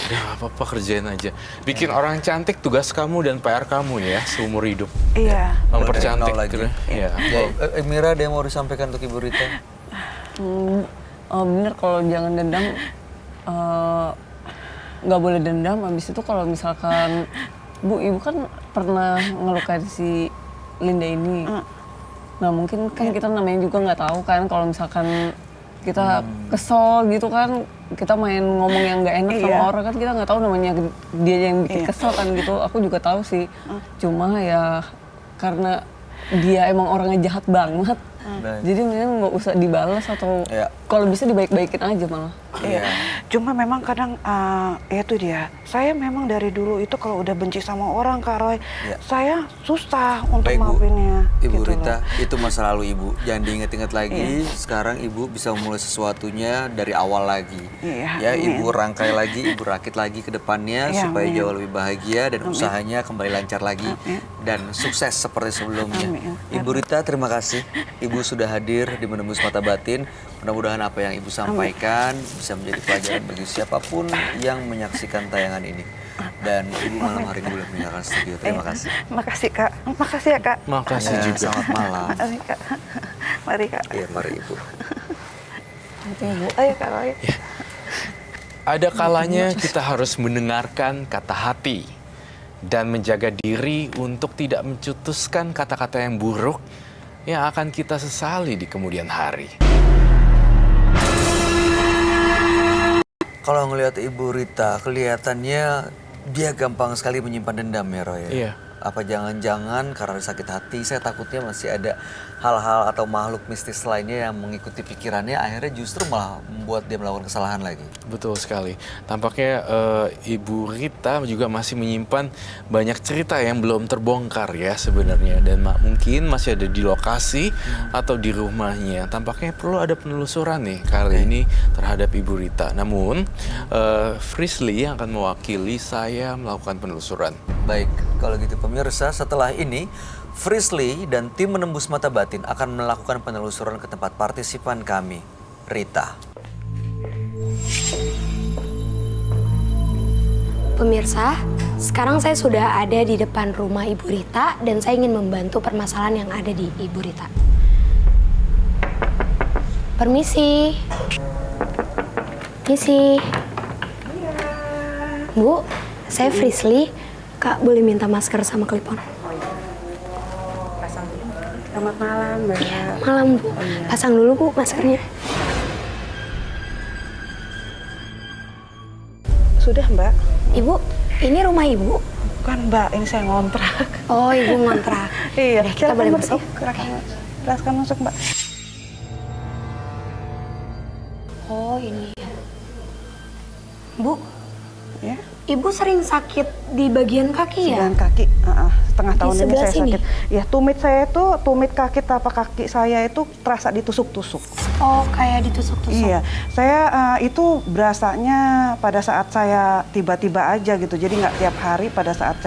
udah nggak apa-apa kerjain aja. Bikin orang cantik tugas kamu dan PR kamu ya seumur hidup. Iya. Mempercantik Nol lagi. terus. Ya. Ya, Mira ada yang mau disampaikan untuk Ibu Rita? Bener kalau jangan dendam, nggak boleh dendam. Habis itu kalau misalkan ibu kan pernah ngelukain si Linda ini. Nah mungkin kan kita namanya juga nggak tahu kan kalau misalkan kita kesel gitu kan, kita main ngomong yang nggak enak sama orang kan, kita nggak tahu namanya dia yang bikin kesel kan gitu. Aku juga tahu sih, cuma ya karena dia emang orangnya jahat banget. Jadi mending nggak usah dibalas atau kalau bisa dibaik-baikin aja malah. Iya. Cuma memang kadang itu dia. Saya memang dari dulu itu kalau udah benci sama orang Kak Roy, saya susah untuk Baik, Bu. maafinnya. Ibu gitu Rita, loh. itu masa lalu Ibu. Jangan diingat-ingat lagi. Sekarang Ibu bisa memulai sesuatunya dari awal lagi. Iya, Ya, amin. Ibu rangkai lagi, Ibu rakit lagi ke depannya Iya, supaya amin. jauh lebih bahagia dan usahanya kembali lancar lagi dan sukses seperti sebelumnya. Amin. Ibu Rita, terima kasih. Ibu sudah hadir di Menembus Mata Batin. Mudah-mudahan apa yang Ibu sampaikan bisa menjadi pelajaran bagi siapapun yang menyaksikan tayangan ini. Dan Ibu malam hari ini boleh meninggalkan studio. Terima kasih. Makasih Kak. Makasih ya Kak. Makasih Ya, juga. selamat malam. Mari Kak. Mari Kak. Iya, mari Ibu. Ayo Kak Roy. Ada kalanya kita harus mendengarkan kata hati dan menjaga diri untuk tidak mencetuskan kata-kata yang buruk yang akan kita sesali di kemudian hari. Kalau ngelihat Ibu Rita, kelihatannya dia gampang sekali menyimpan dendam ya, Roy. Iya. Apa jangan-jangan karena sakit hati, saya takutnya masih ada hal-hal atau makhluk mistis lainnya yang mengikuti pikirannya, akhirnya justru malah membuat dia melakukan kesalahan lagi. Betul sekali. Tampaknya Ibu Rita juga masih menyimpan banyak cerita yang belum terbongkar ya sebenarnya. Dan mungkin masih ada di lokasi atau di rumahnya. Tampaknya perlu ada penelusuran nih kali ini terhadap Ibu Rita. Namun, Frisly yang akan mewakili saya melakukan penelusuran. Baik, kalau gitu pemirsa, setelah ini Frisly dan tim Menembus Mata Batin akan melakukan penelusuran ke tempat partisipan kami, Rita. Pemirsa, sekarang saya sudah ada di depan rumah Ibu Rita dan saya ingin membantu permasalahan yang ada di Ibu Rita. Permisi. Misi. Bu, saya Frisly. Kak, boleh minta masker sama clip-on? Selamat malam, Mbak. Malam, Bu. Pasang dulu, Bu, maskernya. Sudah, Mbak. Ibu, ini rumah Ibu? Bukan, Mbak. Ini saya ngontrak. Oh, Ibu ngontrak. Iya, Udah, kita boleh masuk. Silahkan masuk, Mbak. Oh, ini ya. Bu, Ya. Ibu sering sakit di bagian kaki ya? Sembilan kaki, setengah tahun ini sebelah saya sini? sakit. Ya, tumit kaki tapak kaki saya itu terasa ditusuk-tusuk. Oh, kayak ditusuk-tusuk. Iya, saya itu berasanya pada saat saya tiba-tiba aja gitu. Jadi nggak tiap hari. Pada saat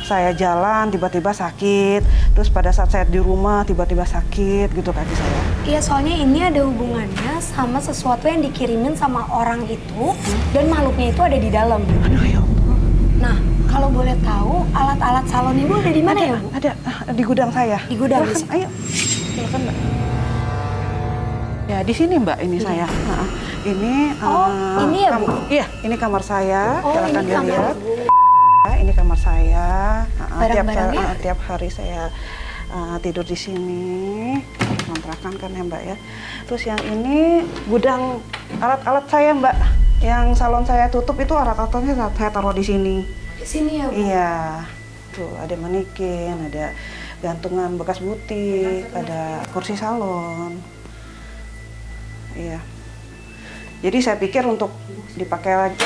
saya jalan tiba-tiba sakit. Terus pada saat saya di rumah tiba-tiba sakit gitu kaki saya. Iya, soalnya ini ada hubungannya sama sesuatu yang dikirimin sama orang itu dan makhluknya itu ada di dalam. Aduh, ya Allah. Nah, kalau boleh tahu alat-alat salon Ibu ada di mana ya, Bu? Ada di gudang saya. Di gudang, di Silakan, sini. ayo. Silakan, Mbak. Ya, di sini, Mbak, ini saya. Ini ini ya, Bu? Iya, ini kamar saya. Oh, Silakan ini kamar dilihat. Ibu. Ini kamar saya. Barang-barangnya? Tiap hari saya tidur di sini. Kontrakan kan ya, Mbak ya. Terus yang ini gudang alat-alat saya, Mbak. Yang salon saya tutup itu alat-alatnya saya taruh di sini. Di sini ya, Bu? Iya. Tuh, ada manikin, ada gantungan bekas butik, ada kursi salon. Iya. Jadi saya pikir untuk dipakai lagi,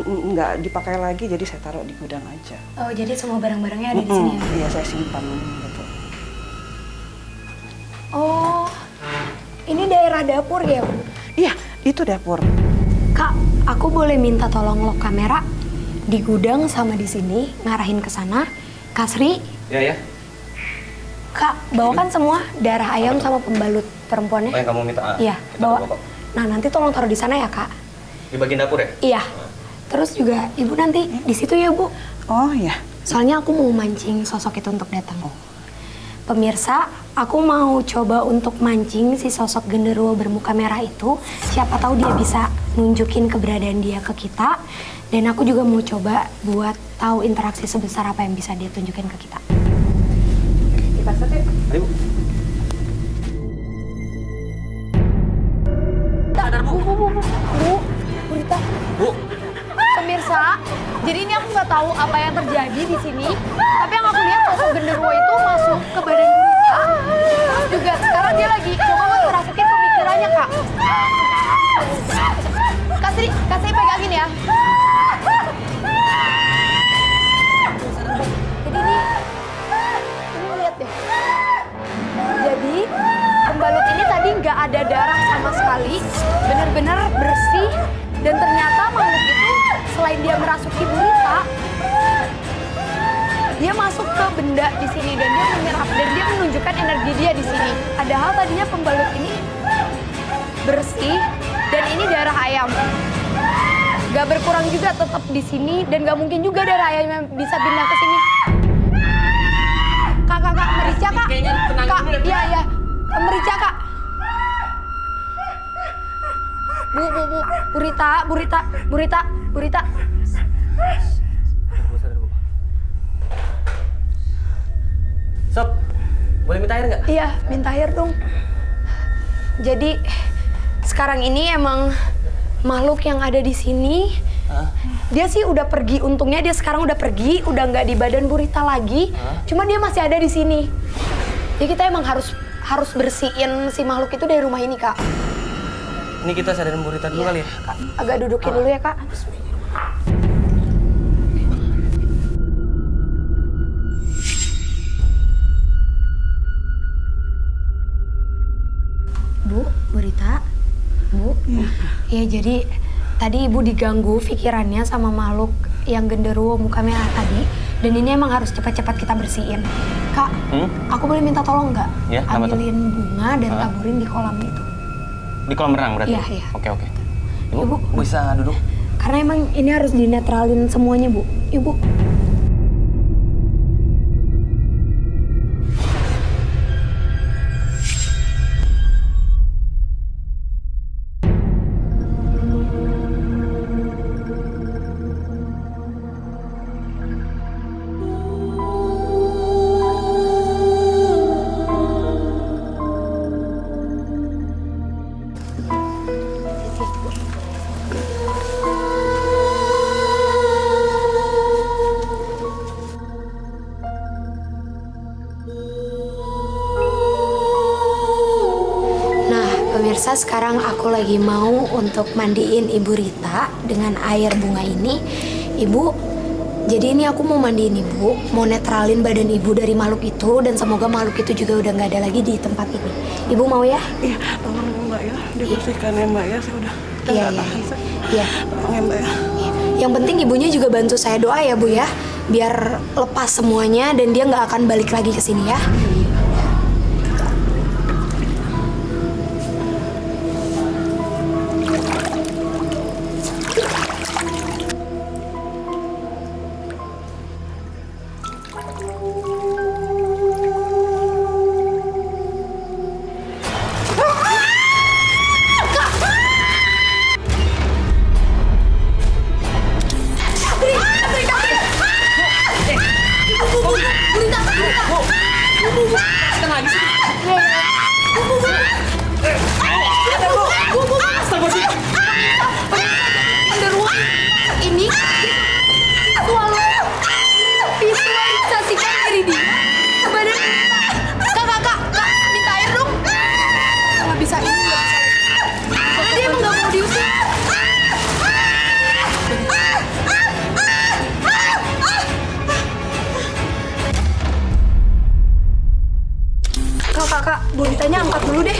nggak dipakai lagi, jadi saya taruh di gudang aja. Oh, jadi semua barang-barangnya ada di sini ya? Iya, saya simpan gitu. Oh, ini daerah dapur ya, Bu? Iya, itu dapur. Kak, aku boleh minta tolong lock kamera di gudang sama di sini, ngarahin ke sana. Kak Sri? Ya. Kak, bawakan semua darah ayam sama pembalut perempuannya. Oh, yang kamu minta? Iya, kita bawa. kok. Nah, nanti tolong taruh di sana ya, Kak. Di bagian dapur ya? Iya. Terus juga Ibu nanti di situ ya, Bu. Oh iya. Soalnya aku mau mancing sosok itu untuk datang. Pemirsa, aku mau coba untuk mancing si sosok genderuwo bermuka merah itu. Siapa tahu dia bisa nunjukin keberadaan dia ke kita. Dan aku juga mau coba buat tahu interaksi sebesar apa yang bisa dia tunjukin ke kita. Kita set yuk. Ayo. Bu Rita. Bu. Pemirsa, jadi ini aku nggak tahu apa yang terjadi di sini. Tapi yang aku lihat sosok genderuwo itu masuk ke badan Bu Rita. Terus juga sekarang dia lagi coba buat merasukin pemikirannya, Kak. Kak Sri pegangin ya. Jadi ini lihat deh. Jadi pembalut ini tadi nggak ada darah sama sekali, benar-benar bersih. Dan ternyata makhluk itu selain dia merasuki Bu Rita, dia masuk ke benda di sini dan dia menyerap dan dia menunjukkan energi dia di sini. Padahal tadinya pembalut ini bersih dan ini darah ayam. Gak berkurang juga, tetap di sini dan gak mungkin juga darah ayam yang bisa pindah ke sini. Kak, merica, Kak. Kak, iya. Merica, Kak. Bu Rita. Sob, boleh minta air nggak? Iya, minta air dong. Jadi sekarang ini emang makhluk yang ada di sini, dia sih udah pergi. Untungnya dia sekarang udah pergi, udah nggak di badan Bu Rita lagi. Cuma dia masih ada di sini. Jadi kita emang harus bersihin si makhluk itu dari rumah ini, Kak. Ini kita sadarin Bu Rita dulu kali ya? Kak, agak dudukin dulu ya, Kak. Bu Rita, Bu. Ya jadi tadi Ibu diganggu pikirannya sama makhluk yang genderuwo muka merah tadi. Dan ini emang harus cepat-cepat kita bersihin. Kak, aku boleh minta tolong nggak? Ya, ambilin bunga dan taburin di kolam itu. Di kolam renang berarti? Iya, iya. Oke. Ibu bisa duduk? Karena emang ini harus dinetralin semuanya, Bu. Ibu. Pemirsa, sekarang aku lagi mau untuk mandiin Ibu Rita dengan air bunga ini. Ibu, jadi ini aku mau mandiin Ibu, mau netralin badan Ibu dari makhluk itu, dan semoga makhluk itu juga udah nggak ada lagi di tempat ini. Ibu mau ya? Iya, tolong Mbak ya, dibersihkan ya Mbak ya, saya udah Iya. Iya. Tolong ya Mbak ya. Yang penting ibunya juga bantu saya doa ya Bu ya, biar lepas semuanya dan dia nggak akan balik lagi ke sini ya. Ini selalu visualisasikan diri dia ke badan kak, minta air dong. Nggak bisa ini, nggak bisa lagi. Dia emang nggak mau diusir. Kak, Bu Ritanya angkat dulu deh.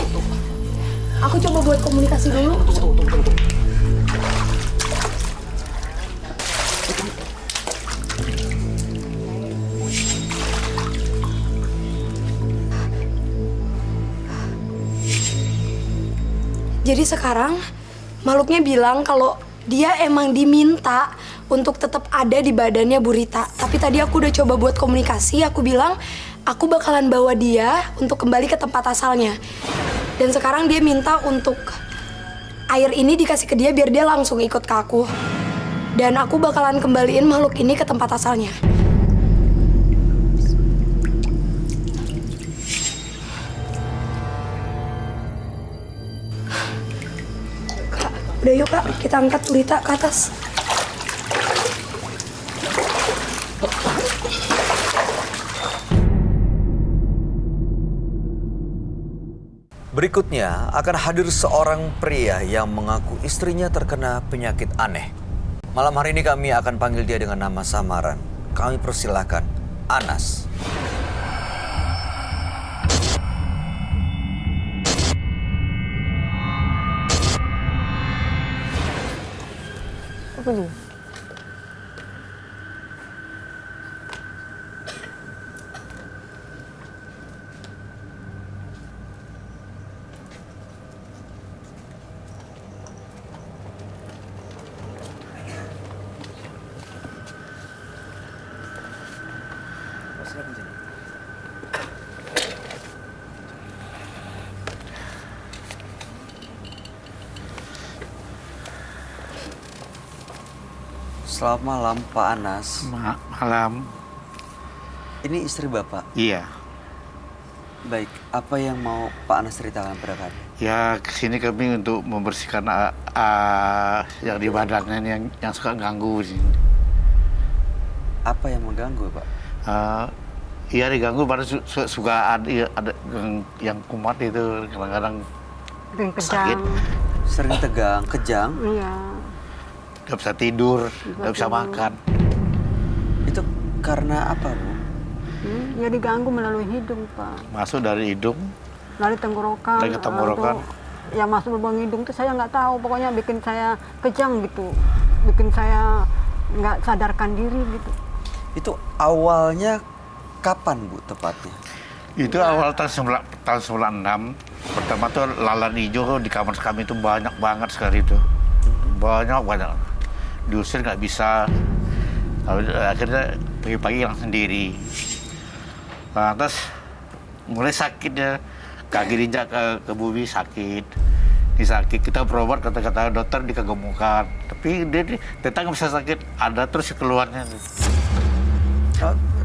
Aku coba buat komunikasi dulu. Jadi sekarang makhluknya bilang kalau dia emang diminta untuk tetap ada di badannya Bu Rita. Tapi tadi aku udah coba buat komunikasi, aku bilang aku bakalan bawa dia untuk kembali ke tempat asalnya. Dan sekarang dia minta untuk air ini dikasih ke dia biar dia langsung ikut ke aku. Dan aku bakalan kembaliin makhluk ini ke tempat asalnya. Kak, udah yuk Kak, kita angkat Bu Rita ke atas. Berikutnya akan hadir seorang pria yang mengaku istrinya terkena penyakit aneh. Malam hari ini kami akan panggil dia dengan nama samaran. Kami persilahkan Anas. Apa juga? Selamat malam Pak Anas. Malam. Ini istri Bapak. Iya. Baik, apa yang mau Pak Anas ceritakan pada kami? Ya kesini kami untuk membersihkan yang di badannya yang suka ganggu sih. Apa yang mengganggu, Pak? Iya diganggu, baru suka ada yang kumat itu kadang-kadang sakit. Sering tegang, kejang. Iya. Nggak bisa tidur, nggak bisa makan. Itu karena apa, Bu? Ya diganggu melalui hidung, Pak. Masuk dari hidung, Dari tenggorokan. Dari tenggorokan. Yang masuk lubang hidung itu saya nggak tahu. Pokoknya bikin saya kejang gitu. Bikin saya nggak sadarkan diri gitu. Itu awalnya kapan, Bu, tepatnya? itu awal tahun 96. Pertama tuh lalat hijau di kamar kami itu banyak banget sekali itu. Banyak. Diusir nggak bisa. Akhirnya pagi-pagi hilang sendiri. Nah, terus mulai sakit ya. Kaki diinjak ke bumi sakit. Ini sakit, kita berobat kata-kata dokter dikegemukan. Tapi dia tetap nggak bisa sakit. Ada terus keluarnya.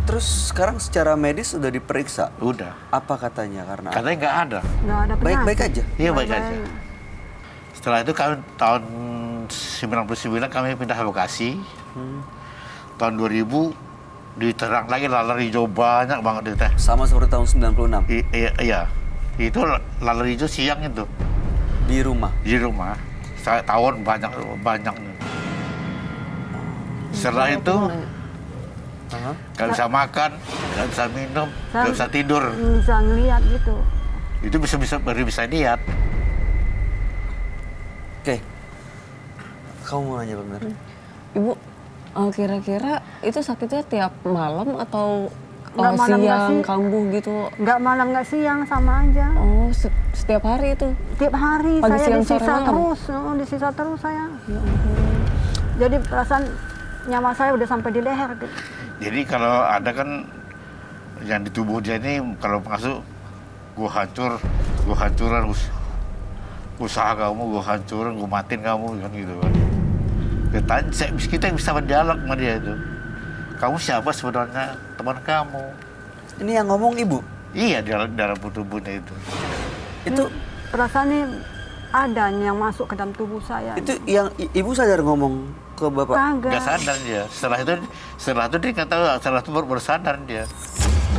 Terus sekarang secara medis sudah diperiksa? Udah. Apa katanya? Katanya nggak ada. Nggak ada penyakit. Baik-baik aja? Iya baik aja. Setelah itu kami tahun 99 kami pindah ke Bekasi. Tahun 2000 diterang lagi lalat hijau banyak banget itu teh. Sama seperti tahun 96? Iya. Itu lalat hijau siang itu. Di rumah? Di rumah. Tahun banyak. Setelah itu nggak bisa makan, nggak bisa minum, nggak bisa tidur. Bisa ngeliat gitu. Itu baru bisa lihat. Oke. Kamu mau nanya benar? Ibu, kira-kira itu sakitnya tiap malam atau Nggak malam, nggak siang, sih. kambuh gitu? Nggak malam nggak siang sama aja. Oh, setiap hari itu? Tiap hari Pagi, saya siang, sore, disisa malam? terus. Disisa terus saya. Jadi perasaan nyawa saya udah sampai di leher gitu. Jadi kalau ada kan yang di tubuh dia ini kalau masuk, gue hancuran usaha kamu, gue hancurin, gue matiin kamu kan gitu kan. Kita bisa berdialog sama dia itu. Kamu siapa sebenarnya, teman kamu? Ini yang ngomong ibu? Iya dalam tubuhnya itu. Itu Perasaannya ada yang masuk ke dalam tubuh saya. itu yang ibu sadar ngomong ke bapak? Kagak. Nggak sadar dia. Setelah itu dia nggak tahu. Setelah itu baru sadar dia.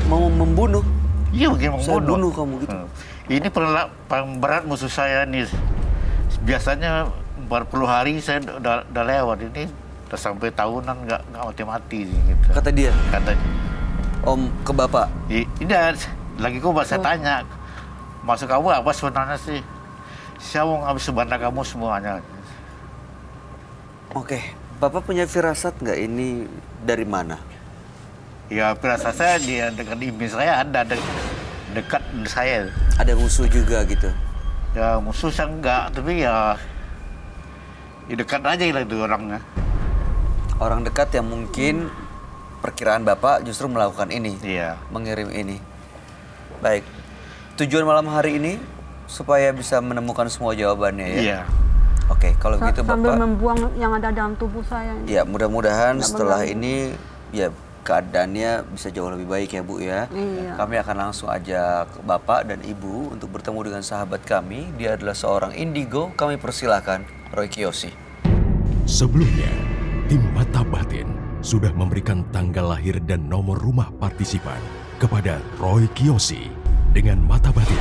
Mau membunuh? Iya mungkin mau Saya bunuh. bunuh kamu gitu? Ini paling berat musuh saya nih. Biasanya 40 hari saya udah lewat. Ini udah sampai tahunan nggak mati-mati gitu. Kata dia? Katanya. Om ke bapak? Iya, lagi gue saya tanya. Maksud kamu apa sebenarnya sih? Saya mau ngambil sebenarnya kamu semuanya. Oke, bapak punya firasat nggak ini dari mana? Ya firasat saya dia dekat ibu saya ada dekat saya. Ada musuh juga gitu? Ya musuh saya enggak, tapi ya dekat aja lah itu orangnya. Orang dekat yang mungkin perkiraan bapak justru melakukan ini? Iya. Mengirim ini? Baik, tujuan malam hari ini supaya bisa menemukan semua jawabannya ya? Iya. Oke, kalau gitu Sambil bapak... membuang yang ada dalam tubuh saya. Ya, mudah-mudahan Nggak setelah mengganggu. ini ya keadaannya bisa jauh lebih baik ya Bu ya. Iya. Kami akan langsung ajak Bapak dan Ibu untuk bertemu dengan sahabat kami. Dia adalah seorang indigo. Kami persilahkan Roy Kiyoshi. Sebelumnya, tim Mata Batin sudah memberikan tanggal lahir dan nomor rumah partisipan kepada Roy Kiyoshi. Dengan Mata Batin,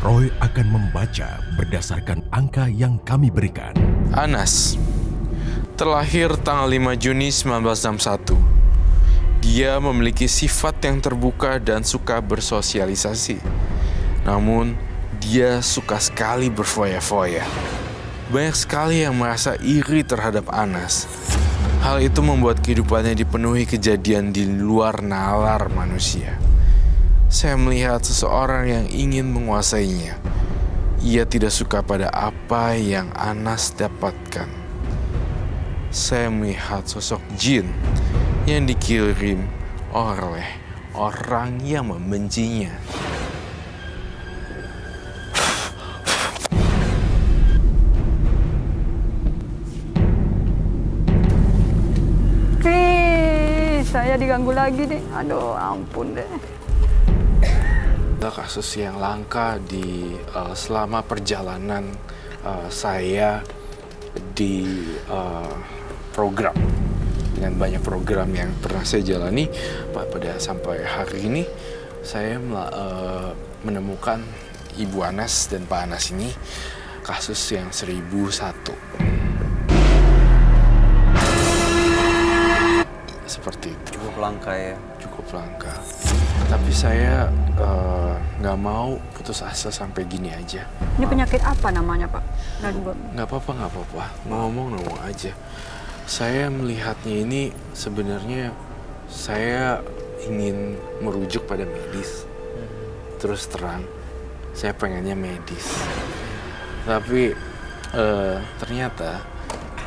Roy akan membaca berdasarkan angka yang kami berikan. Anas, terlahir tanggal 5 Juni 1961. Dia memiliki sifat yang terbuka dan suka bersosialisasi. Namun, dia suka sekali berfoya-foya. Banyak sekali yang merasa iri terhadap Anas. Hal itu membuat kehidupannya dipenuhi kejadian di luar nalar manusia. Saya melihat seseorang yang ingin menguasainya. Ia tidak suka pada apa yang Anas dapatkan. Saya melihat sosok jin yang dikirim oleh orang yang membencinya. Saya diganggu lagi nih. Aduh, ampun deh. kasus yang langka di selama perjalanan saya di program. Dengan banyak program yang pernah saya jalani, pada sampai hari ini saya menemukan Ibu Anas dan Pak Anas ini kasus yang 1001. Seperti itu. Cukup langka ya. Cukup langka. Tapi saya nggak mau putus asa sampai gini aja. Ini penyakit apa namanya, Pak? Nggak apa-apa. Ngomong aja. Saya melihatnya ini sebenarnya saya ingin merujuk pada medis. Terus terang, saya pengennya medis. Tapi ternyata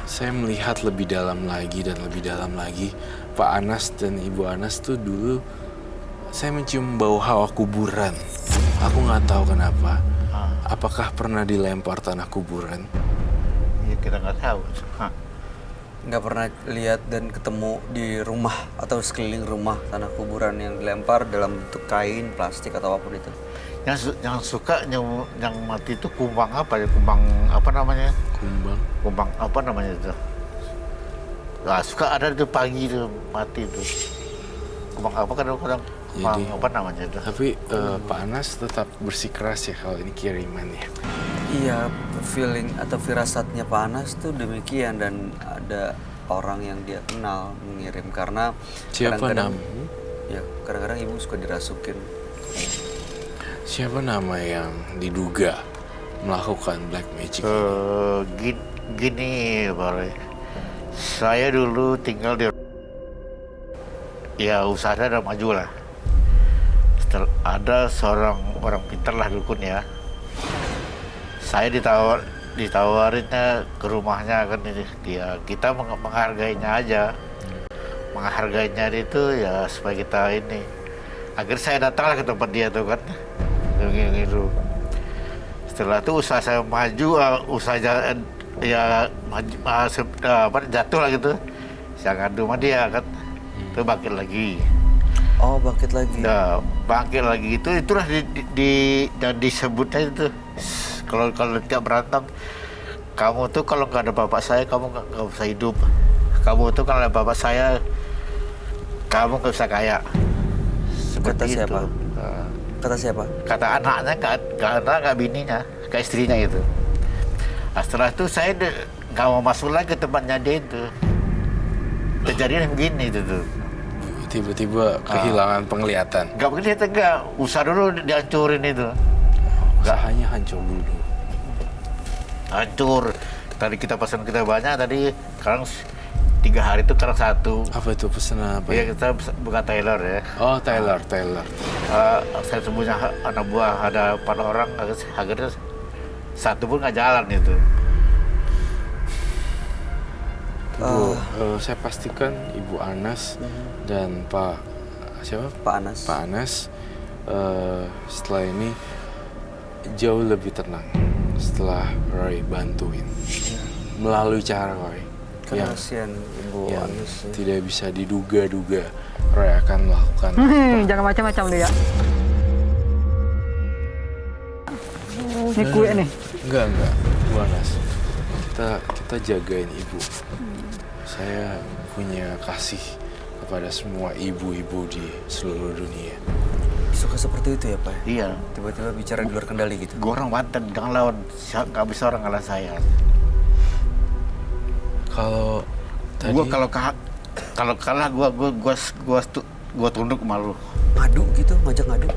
saya melihat lebih dalam lagi dan lebih dalam lagi. Pak Anas dan Ibu Anas tuh dulu saya mencium bau hawa kuburan. Aku nggak tahu kenapa. Apakah pernah dilempar tanah kuburan? Ya kita nggak tahu. Nggak pernah lihat dan ketemu di rumah atau sekeliling rumah tanah kuburan yang dilempar dalam bentuk kain, plastik atau apapun itu. Yang suka yang mati itu kumbang apa ya? Kumbang apa namanya? Kumbang apa namanya itu? Nah, suka ada itu pagi itu mati itu. Kumbang apa kadang-kadang apa namanya itu? Tapi Pak Anas tetap bersikeras ya kalau ini kiriman ya. Iya, feeling atau firasatnya Pak Anas tuh demikian dan ada orang yang dia kenal mengirim karena siapa kadang-kadang nama? ya kadang-kadang ibu suka dirasukin. Siapa nama yang diduga melakukan black magic? Gini, Pak Roy. Saya dulu tinggal di ya usaha ada maju lah. Setelah ada seorang orang pintar lah dukun ya. Saya ditawarinnya ke rumahnya kan dia kita menghargainya aja. Menghargainya itu ya supaya kita ini. Akhirnya saya datanglah ke tempat dia tuh kan. Gitu. Setelah itu usaha saya maju, usaha ya jatuh lah gitu. Saya ngadu sama dia kan. Itu bangkit lagi. Oh, bangkit lagi. Nah, bangkit lagi itulah disebutnya itu. Kalau tidak berantem, kamu tuh kalau nggak ada bapak saya, kamu nggak bisa hidup. Kamu tuh kalau ada bapak saya, kamu nggak bisa kaya. Kata Seperti siapa? itu. Kata siapa? Kata anaknya, nggak bininya, ke istrinya itu. Nah, setelah itu saya nggak mau masuk lagi ke tempatnya dia itu. Kejadian begini itu tuh. Tiba-tiba kehilangan penglihatan. Nggak kelihatan nggak, usaha dulu dihancurin itu. Usahanya hancur dulu. Hancur. Tadi kita pesan kita banyak, tadi sekarang 3 hari itu sekarang 1. Apa itu pesanan apa? Iya, kita buka Taylor ya. Oh, Taylor. Saya semuanya anak buah ada 4 orang, akhirnya 1 pun nggak jalan itu. Bu, saya pastikan Ibu Anas dan Pak siapa? Pak Anas. Pak Anas setelah ini jauh lebih tenang setelah Roy bantuin melalui cara Roy yang Kasihan Ibu Anas. tidak bisa diduga-duga Roy akan melakukan. Jangan macam-macam lu ya. Ini kue nih. Enggak, Bu Anas. Kita jagain ibu. Saya punya kasih kepada semua ibu-ibu di seluruh dunia. Suka seperti itu ya, Pak? Iya. Tiba-tiba bicara di luar kendali gitu. Gue orang Banten, jangan lawan. Nggak bisa orang ngalah saya. Kalau tadi Gue kalau kalah gue tunduk malu. Ngadu gitu, ngajak ngadu.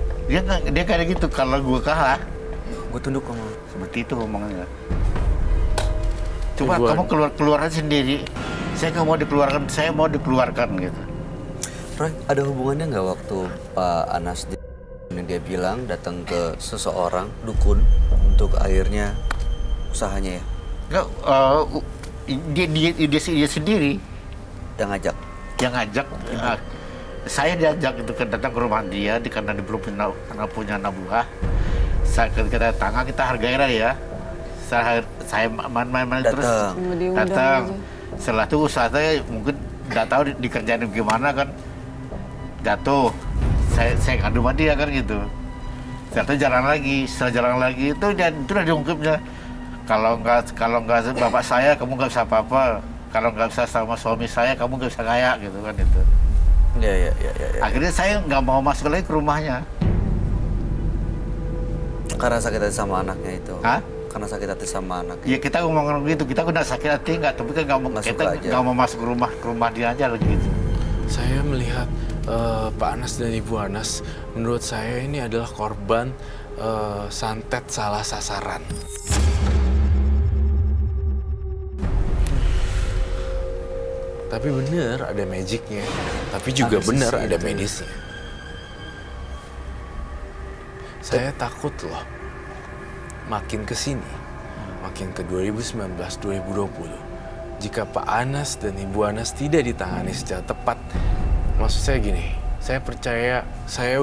Dia kayak gitu, kalau gue kalah Gue tunduk sama lu. seperti itu ngomongnya. Coba Ibu kamu keluar aja sendiri. Saya nggak mau dikeluarkan, saya mau dikeluarkan gitu. Roy, ada hubungannya nggak waktu Pak Anas ini dia bilang datang ke seseorang dukun untuk akhirnya usahanya ya? Nggak, dia sendiri Yang ngajak. yang ngajak. Saya diajak itu datang ke rumah dia, karena dia belum punya anak buah. Kita datang, kita hargai lah ya. Saya main-main terus datang. Setelah itu usaha saya mungkin nggak tahu dikerjain gimana kan, jatuh. Saya ngadu sama dia kan gitu. Ternyata jarang lagi itu udah diungkapnya. Kalau nggak bapak saya, kamu nggak bisa apa-apa. Kalau nggak bisa sama suami saya, kamu nggak bisa kaya gitu kan itu. Iya. Akhirnya saya nggak mau masuk lagi ke rumahnya. Karena sakit hati sama anaknya itu. Hah? Karena sakit hati sama anaknya. Ya kita ngomong gitu, kita udah sakit hati nggak, tapi kan nggak mau masuk ke rumah dia aja gitu. Saya melihat Pak Anas dan Ibu Anas, menurut saya ini adalah korban santet salah sasaran. Tapi bener ada magicnya, tapi juga bener ada medisnya. Saya takut loh, makin kesini, makin ke 2019-2020, jika Pak Anas dan Ibu Anas tidak ditangani secara tepat. Maksud saya gini, saya percaya, saya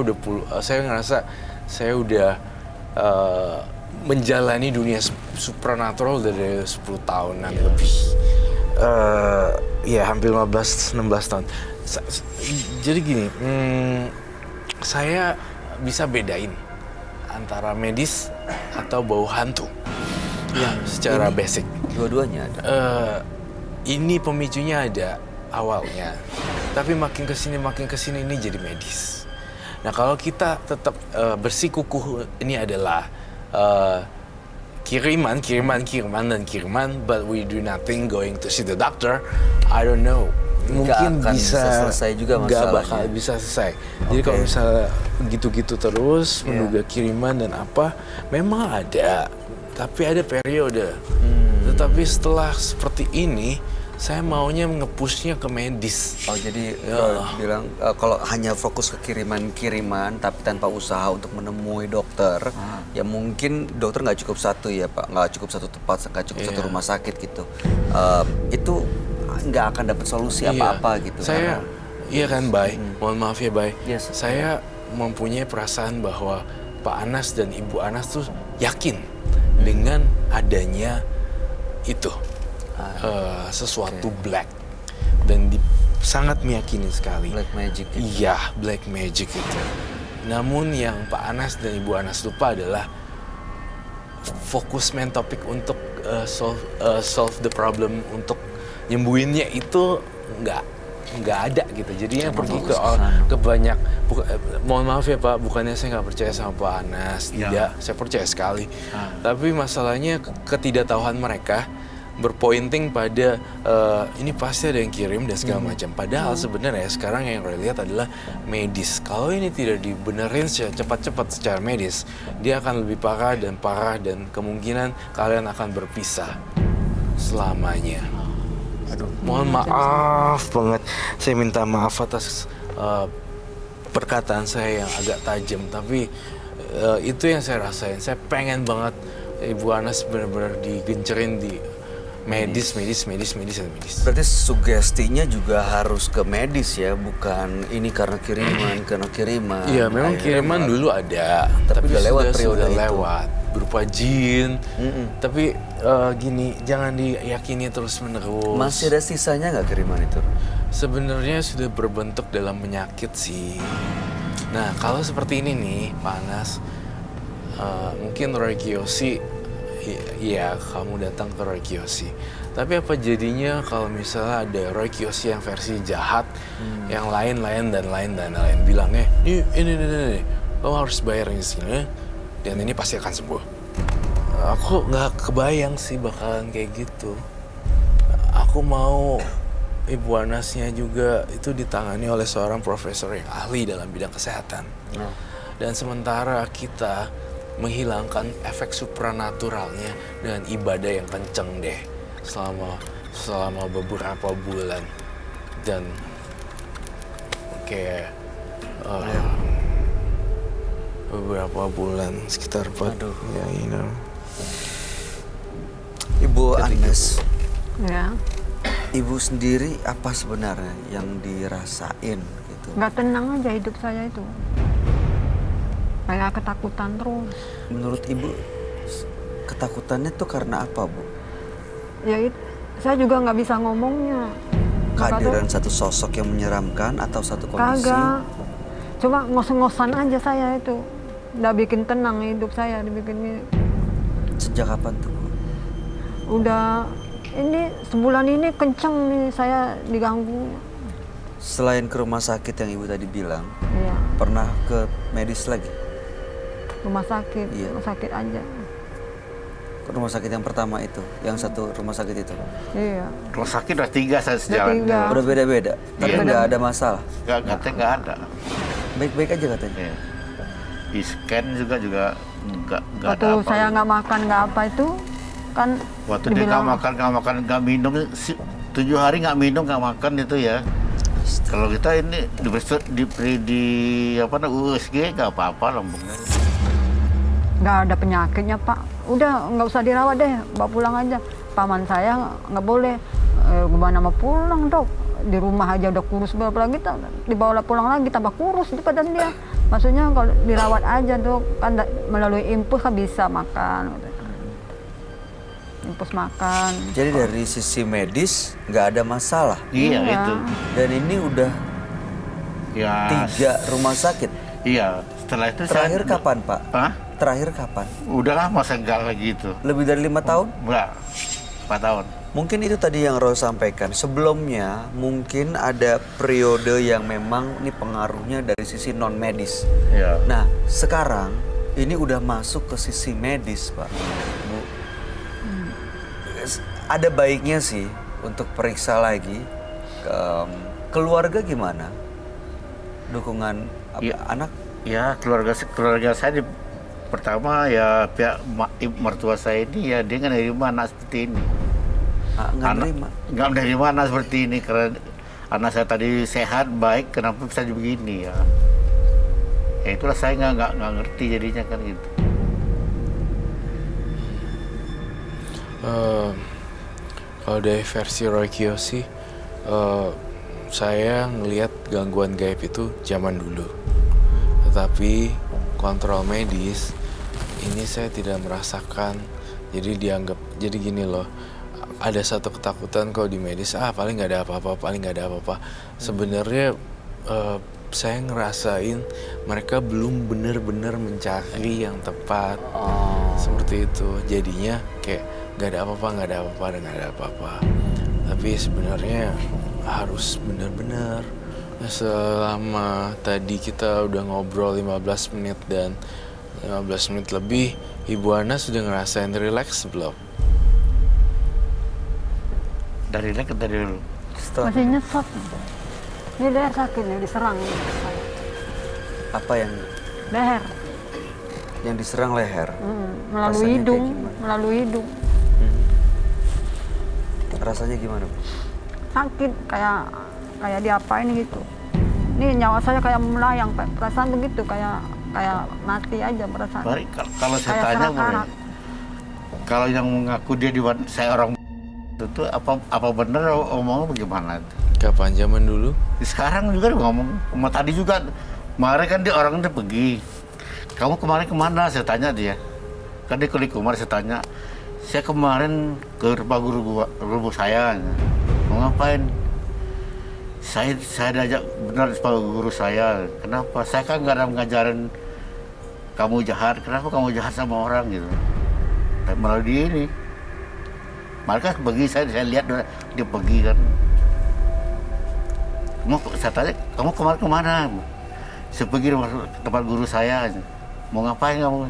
ngerasa saya udah menjalani dunia supranatural dari 10 tahunan lebih. Ya hampir 15-16 tahun. Jadi gini, saya bisa bedain antara medis atau bau hantu. Ya, secara basic. Dua-duanya ada. Ini pemicunya ada awalnya, tapi makin kesini ini jadi medis. Nah kalau kita tetap bersikukuh ini adalah kiriman, but we do nothing going to see the doctor, I don't know. Mungkin bisa selesai juga masalahnya. Gak bakal bisa selesai. Jadi kalau misalnya gitu-gitu terus menduga kiriman dan apa, memang ada, tapi ada periode. Tetapi setelah seperti ini, saya maunya nge-pushnya ke medis. Oh jadi bilang kalau hanya fokus ke kiriman tapi tanpa usaha untuk menemui dokter, ya mungkin dokter nggak cukup satu ya Pak, nggak cukup satu tempat, nggak cukup satu rumah sakit gitu. Itu nggak akan dapat solusi apa-apa gitu. Saya, iya kan Bay, mohon maaf ya Bay. Yes. Saya mempunyai perasaan bahwa Pak Anas dan Ibu Anas tuh yakin dengan adanya itu. Sesuatu black dan sangat meyakini sekali Black magic gitu. Iya, black magic itu. Namun yang Pak Anas dan Ibu Anas lupa adalah fokus main topik untuk solve the problem, untuk nyembuhinnya itu nggak ada gitu. Jadinya pergi ke banyak. Mohon maaf ya Pak, bukannya saya nggak percaya sama Pak Anas, tidak, saya percaya sekali. Tapi masalahnya ketidaktahuan mereka berpointing pada ini pasti ada yang kirim dan segala macam. Padahal sebenarnya sekarang yang saya lihat adalah medis. Kalau ini tidak dibenerin secara cepat-cepat secara medis, dia akan lebih parah dan kemungkinan kalian akan berpisah selamanya. Aduh, mohon maaf banget. Saya minta maaf atas perkataan saya yang agak tajam, tapi itu yang saya rasain. Saya pengen banget Ibu Anas benar-benar digencerin di medis. Berarti sugestinya juga harus ke medis ya, bukan ini karena kiriman. Iya, memang kiriman dulu ada, tapi udah lewat periode itu. Lewat berupa jin. Tapi gini, jangan diyakini terus-menerus. Masih ada sisanya nggak kiriman itu? Sebenarnya sudah berbentuk dalam penyakit sih. Nah, kalau seperti ini nih, Pak Anas, mungkin Roy Kiyoshi. Iya, kamu datang ke Roy Kiyoshi. Tapi apa jadinya kalau misalnya ada Roy Kiyoshi yang versi jahat, yang lain bilangnya, ini, kamu harus bayar di sini, dan ini pasti akan sembuh. Aku nggak kebayang sih bakalan kayak gitu. Aku mau Ibu Anasnya juga itu ditangani oleh seorang profesor yang ahli dalam bidang kesehatan. Dan sementara kita menghilangkan efek supranaturalnya dengan ibadah yang kenceng deh selama beberapa bulan, dan kayak beberapa bulan sekitar 4 ya, you know. Ibu Anas, Ya, Ibu sendiri apa sebenarnya yang dirasain gitu? nggak tenang aja hidup saya itu. Kayak ketakutan terus. Menurut Ibu ketakutannya tuh karena apa, Bu? Ya saya juga nggak bisa ngomongnya. Kehadiran satu sosok yang menyeramkan atau satu kondisi? Kagak. Cuma ngos-ngosan aja saya itu. Udah bikin tenang hidup saya, dibikin Sejak kapan tuh, Bu? udah ini sebulan ini kenceng nih saya diganggu. Selain ke rumah sakit yang Ibu tadi bilang, Iya, pernah ke medis lagi? rumah sakit, Iya. rumah sakit aja. Ke rumah sakit yang pertama itu, yang satu rumah sakit itu? Iya. Rumah sakit udah 3 saya sejalan. 3. Udah beda-beda, tapi Iya. nggak ada masalah. Katanya nggak ada. Baik-baik aja katanya. Iya. Di scan juga nggak ada Waktu apa. saya nggak makan nggak apa itu kan Waktu dia nggak makan, nggak minum, 7 hari nggak minum, nggak makan itu ya. Kalau kita ini di apa USG nggak apa-apa lambungnya. nggak ada penyakitnya Pak. Udah nggak usah dirawat deh, bawa pulang aja. Paman saya nggak boleh. Gimana mau pulang dok? Di rumah aja udah kurus, apalagi dibawa pulang lagi tambah kurus di badan dia. Maksudnya kalau dirawat aja dok, kan melalui infus kan bisa makan. Infus makan. Jadi dari sisi medis nggak ada masalah. Iya Iya. itu. Dan ini udah Ya. 3 rumah sakit. Iya. Setelah itu Terakhir saya. kapan, Pak? Hah? Terakhir kapan? Udah lama saya nggak lagi itu. Lebih dari 5 tahun? Enggak. 4 tahun. Mungkin itu tadi yang Roy sampaikan. Sebelumnya mungkin ada periode yang memang ini pengaruhnya dari sisi non medis. Iya. Nah, sekarang ini udah masuk ke sisi medis, Pak. Bu. Ada baiknya sih untuk periksa lagi. Keluarga gimana? Dukungan Iya. anak? Ya keluarga saya pertama ya pihak mertua saya ini ya dia nggak nerima anak seperti ini. Nggak nerima. Nggak menerima anak seperti ini karena anak saya tadi sehat baik, kenapa bisa begini ya? Ya itulah saya nggak ngerti jadinya kan gitu. Kalau dari versi Roy Kiyoshi, saya ngelihat gangguan gaib itu zaman dulu. Tetapi kontrol medis ini saya tidak merasakan. Jadi dianggap, jadi gini loh, ada satu ketakutan kalau di medis, paling nggak ada apa-apa, paling nggak ada apa-apa. Sebenarnya saya ngerasain mereka belum benar-benar mencari yang tepat. Seperti itu. Jadinya kayak nggak ada apa-apa, nggak ada apa-apa, dan nggak ada apa-apa. Tapi sebenarnya harus benar-benar. Selama tadi kita udah ngobrol 15 menit dan 15 menit lebih, Ibu Ana sudah ngerasain relax belum? Dari lek dari dulu. Masih nyesot. Ini leher sakit nih, diserang. Apa yang Leher. diserang leher? Melalui Rasanya kayak hidung. gimana? Melalui hidung. Rasanya gimana, Bu? Sakit, kayak diapain gitu. Ini nyawa saya kayak melayang, perasaan begitu, kayak mati aja perasaan. Baik, kalau saya Kayak tanya karat-karat. kalau yang mengaku dia saya orang itu apa benar omongnya bagaimana? Kapan zaman dulu? Sekarang juga dia ngomong, sama tadi juga kemarin kan dia orang itu pergi. Kamu kemarin kemana? Saya tanya dia. Kan dia kulik kemarin saya tanya. Saya kemarin ke rumah guru saya. Mau ngapain? Saya diajak benar sama guru saya. Kenapa? Saya kan nggak ada ngajarin kamu jahat. Kenapa kamu jahat sama orang gitu? Malah dia ini. Mereka pergi, saya lihat dia pergi kan. Saya tanya, kamu kemarin kemana? Saya pergi tempat guru saya. Mau ngapain kamu?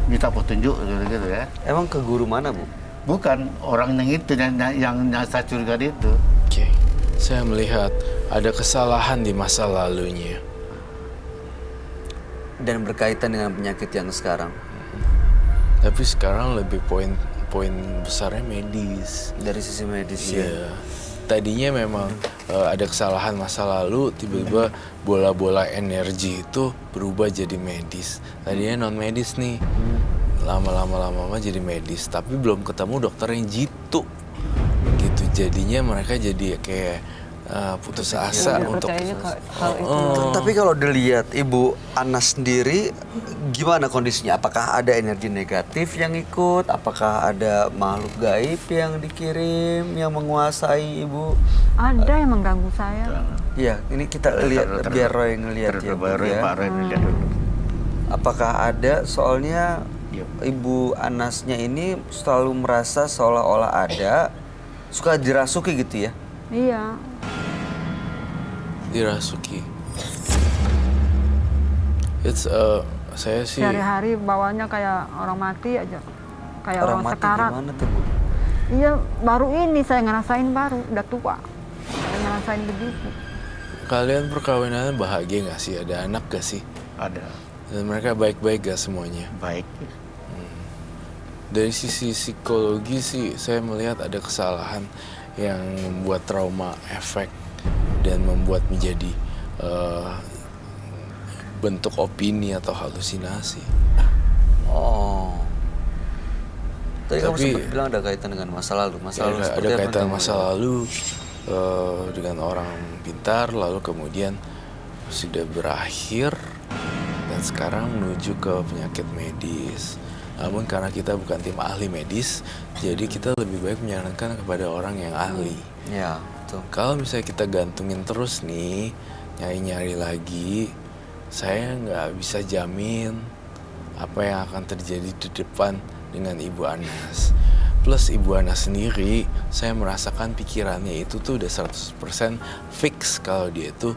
Minta petunjuk gitu ya. Emang ke guru mana, Bu? Bukan orang yang itu yang saya curiga itu. Oke, saya melihat ada kesalahan di masa lalunya. Dan berkaitan dengan penyakit yang sekarang. Tapi sekarang lebih poin besarnya medis. Dari sisi medis ya. Iya. Tadinya memang ada kesalahan masa lalu, tiba-tiba bola-bola energi itu berubah jadi medis. Tadinya non medis nih, lama-lama jadi medis. Tapi belum ketemu dokter yang jitu, gitu. Jadinya mereka jadi kayak putus asa Nggak untuk. percayanya hal itu. Tapi kalau dilihat Ibu Ana sendiri, gimana kondisinya? Apakah ada energi negatif yang ikut? Apakah ada makhluk gaib yang dikirim, yang menguasai Ibu? Ada yang mengganggu saya. Iya, ini kita lihat biar Roy ngelihat ya, Bu, ya. Pak Roy lihat dulu. Apakah ada, soalnya Ibu Anasnya ini selalu merasa seolah-olah ada, suka dirasuki gitu ya? Iya. Dirasuki. Saya sih Sehari-hari bawanya kayak orang mati aja. Kayak orang mati sekarat. gimana tuh, Bu? Iya, baru ini saya ngerasain baru, udah tua. Saya ngerasain begitu. kalian perkawinannya bahagia nggak sih? Ada anak gak sih? Ada. Dan mereka baik-baik gak semuanya? Baik. Dari sisi psikologi sih saya melihat ada kesalahan yang membuat trauma efek dan membuat menjadi bentuk opini atau halusinasi. Oh. Tadi kamu Tapi- sempat bilang ada kaitan dengan masa lalu. Masa lalu Ada seperti apa kaitan yang masa kamu lihat? lalu dengan orang pintar, lalu kemudian sudah berakhir dan sekarang menuju ke penyakit medis. Namun karena kita bukan tim ahli medis, jadi kita lebih baik menyarankan kepada orang yang ahli. Ya, betul. Kalau misalnya kita gantungin terus nih, nyari-nyari lagi, saya nggak bisa jamin apa yang akan terjadi di depan dengan Ibu Anas. Plus Ibu Anas sendiri, saya merasakan pikirannya itu tuh udah 100% fix kalau dia itu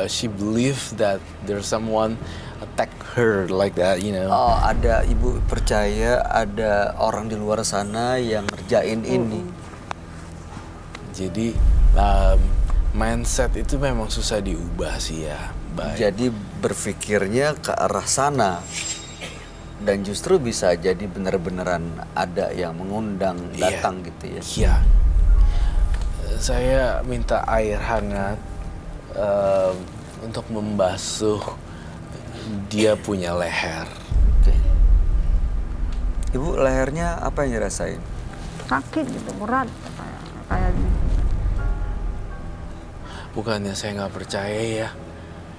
she believe that there's someone attack her like that, you know. Oh, ada Ibu percaya ada orang di luar sana yang ngerjain ini. Jadi mindset itu memang susah diubah sih ya. Baik. Jadi berpikirnya ke arah sana. Dan justru bisa jadi benar-beneran ada yang mengundang datang gitu ya. Iya. Saya minta air hangat untuk membasuh dia punya leher. Oke. Ibu, lehernya apa yang dirasain? Sakit gitu, berat. Kayak Bukannya saya nggak percaya ya.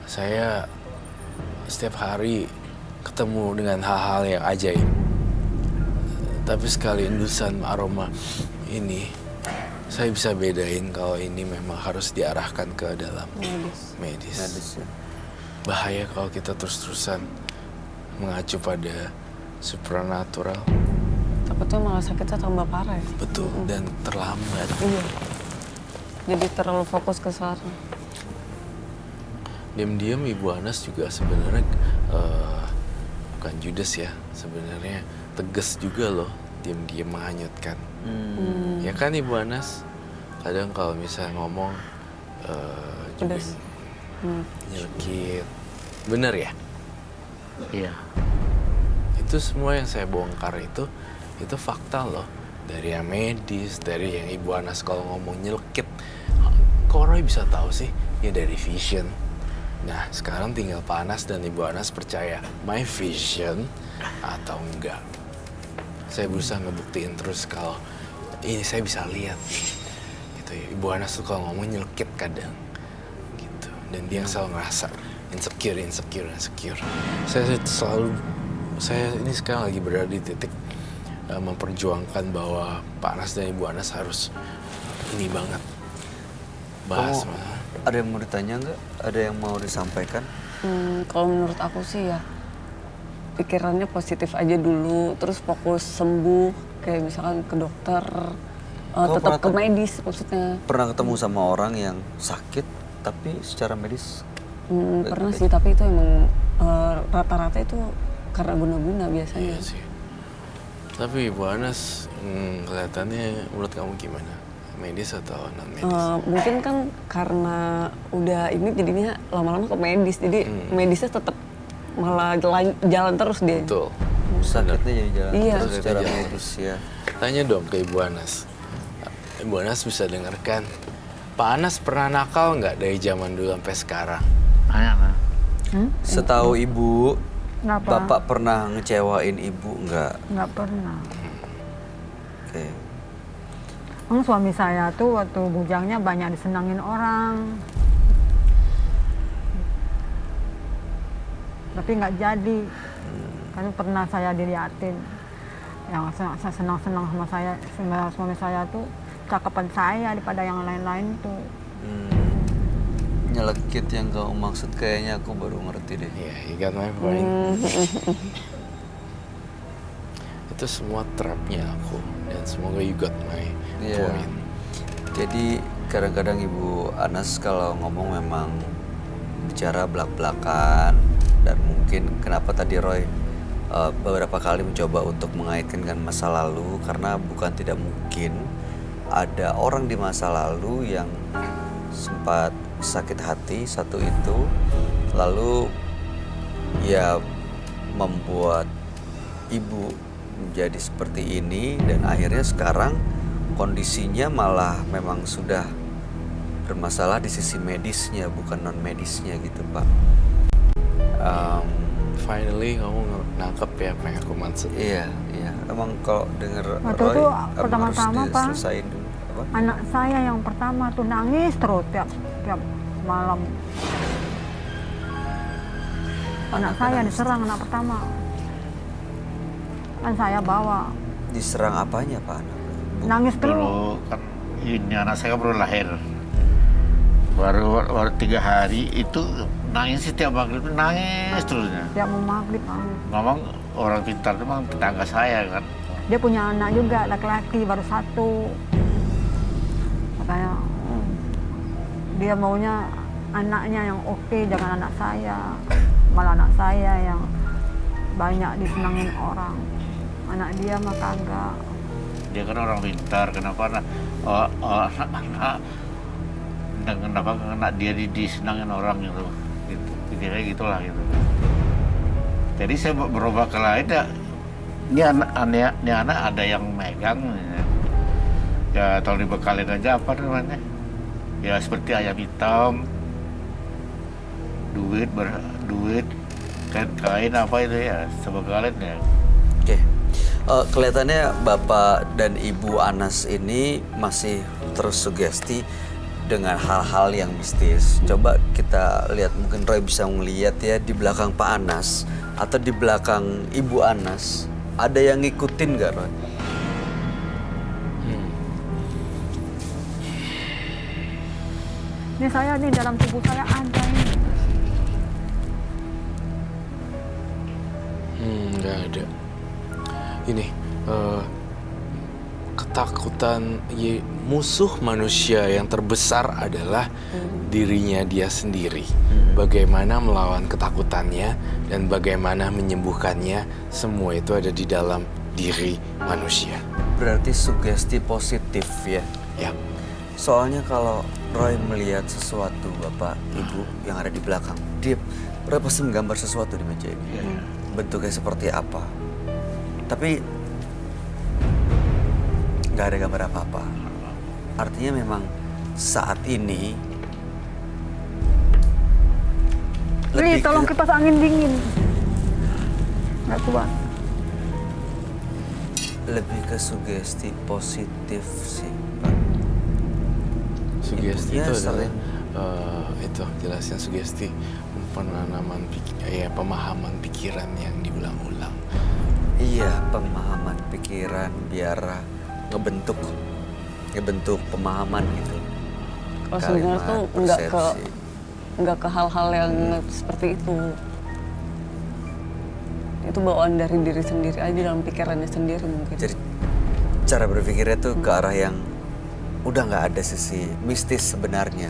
Saya setiap hari ketemu dengan hal-hal yang ajaib. Tapi sekali endusan aroma ini, saya bisa bedain kalau ini memang harus diarahkan ke dalam medis. Medis ya. Bahaya kalau kita terus-terusan mengacu pada supranatural. Takutnya malah sakitnya tambah parah ya. Betul, dan terlambat. Iya. Jadi terlalu fokus ke sana. Diam-diam Ibu Anas juga sebenarnya bukan judes ya, sebenarnya tegas juga loh, diam-diam menghanyutkan. Ya kan Ibu Anas? Kadang kalau misalnya ngomong juga Pedas. nyelkit. Bener ya? Iya. Itu semua yang saya bongkar itu fakta loh. Dari yang medis, dari yang Ibu Anas kalau ngomong nyelkit. Kok Roy bisa tahu sih? Ya dari vision. Nah, sekarang tinggal Pak Anas dan Ibu Anas percaya my vision atau enggak. Saya berusaha ngebuktiin terus kalau ini saya bisa lihat. Gitu ya. Ibu Anas tuh kalau ngomong nyelkit kadang. Gitu. Dan dia selalu ngerasa insecure. Saya ini sekarang lagi berada di titik memperjuangkan bahwa Pak Anas dan Ibu Anas harus ini banget bahas. Ada yang mau ditanya nggak? Ada yang mau disampaikan? Kalau menurut aku sih ya pikirannya positif aja dulu, terus fokus sembuh, kayak misalkan ke dokter, tetap ke medis maksudnya. Pernah ketemu sama orang yang sakit tapi secara medis? Pernah sih, tapi itu emang rata-rata itu karena guna-guna biasanya. Iya sih. Tapi Ibu Anas kelihatannya menurut kamu gimana? Medis atau non medis? Mungkin kan karena udah ini jadinya lama-lama ke medis, jadi medisnya tetap malah jalan terus dia. Betul. Sakitnya jadi jalan Iya. terus secara Jalan medis ya. Tanya dong ke Ibu Anas. Ibu Anas bisa dengarkan. Pak Anas pernah nakal nggak dari zaman dulu sampai sekarang? Banyak. Setahu Ibu, kenapa? Bapak pernah ngecewain Ibu nggak? Nggak pernah. Oke. Suami saya tuh waktu bujangnya banyak disenangin orang. Tapi nggak jadi. Kan pernah saya diliatin. Yang saya senang-senang sama saya, sama suami saya tuh cakapan saya daripada yang lain-lain tuh. nyelekit yang kau maksud kayaknya aku baru ngerti deh. Yeah, you got my point. Itu semua trapnya aku, dan semoga you got my Iya. point. Jadi kadang-kadang Ibu Anas kalau ngomong memang bicara belak-belakan, dan mungkin kenapa tadi Roy beberapa kali mencoba untuk mengaitkan dengan masa lalu, karena bukan tidak mungkin ada orang di masa lalu yang sempat sakit hati satu itu, lalu ya membuat Ibu menjadi seperti ini, dan akhirnya sekarang kondisinya malah memang sudah bermasalah di sisi medisnya, bukan non medisnya gitu Pak. Finally kamu nangkep ya apa yang aku maksud. Iya, iya. Emang kalau denger Waktu Roy, itu emang pertama-tama, harus Pak, diselesain dulu. Apa? Anak saya yang pertama tuh nangis terus tiap malam. Anak saya diserang anak pertama. Kan saya bawa. Diserang apanya Pak anak? Nangis terus. Dulu kan ini anak saya baru lahir. Baru 3 hari itu nangis setiap maghrib, nangis terusnya. Tiap mau maghrib nangis. Memang orang pintar itu memang tetangga saya kan. Dia punya anak juga, laki-laki baru 1. Makanya dia maunya anaknya yang oke, jangan anak saya. Malah anak saya yang banyak disenangin orang. Anak dia mah kagak. Dia kan orang pintar, kenapa anak dia disenangin orang gitu. Kayak gitulah gitu. Jadi saya berubah ke lain ya. Ini anak ada yang megang. Ya tolong dibekalin aja apa namanya. Ya seperti ayam hitam. Duit, kain apa itu ya, sebekalin ya. Oke. Kelihatannya Bapak dan Ibu Anas ini masih terus sugesti dengan hal-hal yang mistis. Coba kita lihat, mungkin Roy bisa melihat ya di belakang Pak Anas atau di belakang Ibu Anas. Ada yang ngikutin nggak Roy? Ini saya nih dalam tubuh saya ada ini. Nggak ada. Ini ketakutan musuh manusia yang terbesar adalah dirinya dia sendiri. Bagaimana melawan ketakutannya dan bagaimana menyembuhkannya, semua itu ada di dalam diri manusia. Berarti sugesti positif ya? Ya. Soalnya kalau Roy melihat sesuatu Bapak, Ibu yang ada di belakang, dia pasti menggambar sesuatu di meja ini. Bentuknya seperti apa. Tapi nggak ada gambar apa-apa. Artinya memang saat ini Li, tolong kipas angin dingin. Nggak kuat. lebih ke sugesti positif sih Pak. Sugesti Ibunya itu adalah sering- itu jelasnya sugesti penanaman pemahaman pikiran yang diulang-ulang. Iya, pemahaman pikiran biar ngebentuk pemahaman gitu. Kalau sebenarnya tuh persepsi. nggak ke hal-hal yang seperti itu. Itu bawaan dari diri sendiri aja, dalam pikirannya sendiri mungkin. Jadi cara berpikirnya tuh ke arah yang udah nggak ada sisi mistis sebenarnya,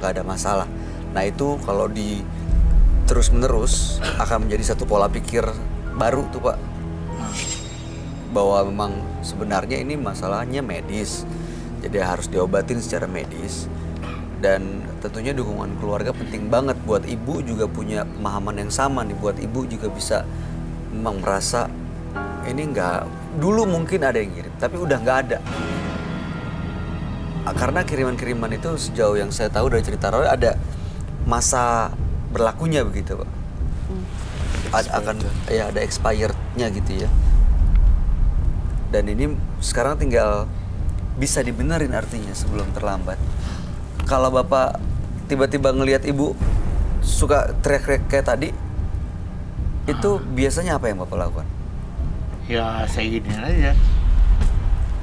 nggak ada masalah. Nah itu kalau di terus menerus akan menjadi satu pola pikir baru tuh Pak, bahwa memang sebenarnya ini masalahnya medis, jadi harus diobatin secara medis. Dan tentunya dukungan keluarga penting banget. Buat ibu juga punya pemahaman yang sama nih, buat ibu juga bisa memang merasa ini nggak, dulu mungkin ada yang ngirim tapi udah nggak ada. Karena kiriman-kiriman itu sejauh yang saya tahu dari cerita Roy ada masa berlakunya begitu Pak. Ada expirednya gitu ya. Dan ini sekarang tinggal bisa dibenerin artinya sebelum terlambat. Kalau Bapak tiba-tiba ngelihat Ibu suka teriak-teriak kayak tadi, itu biasanya apa yang Bapak lakukan? Ya saya gini aja.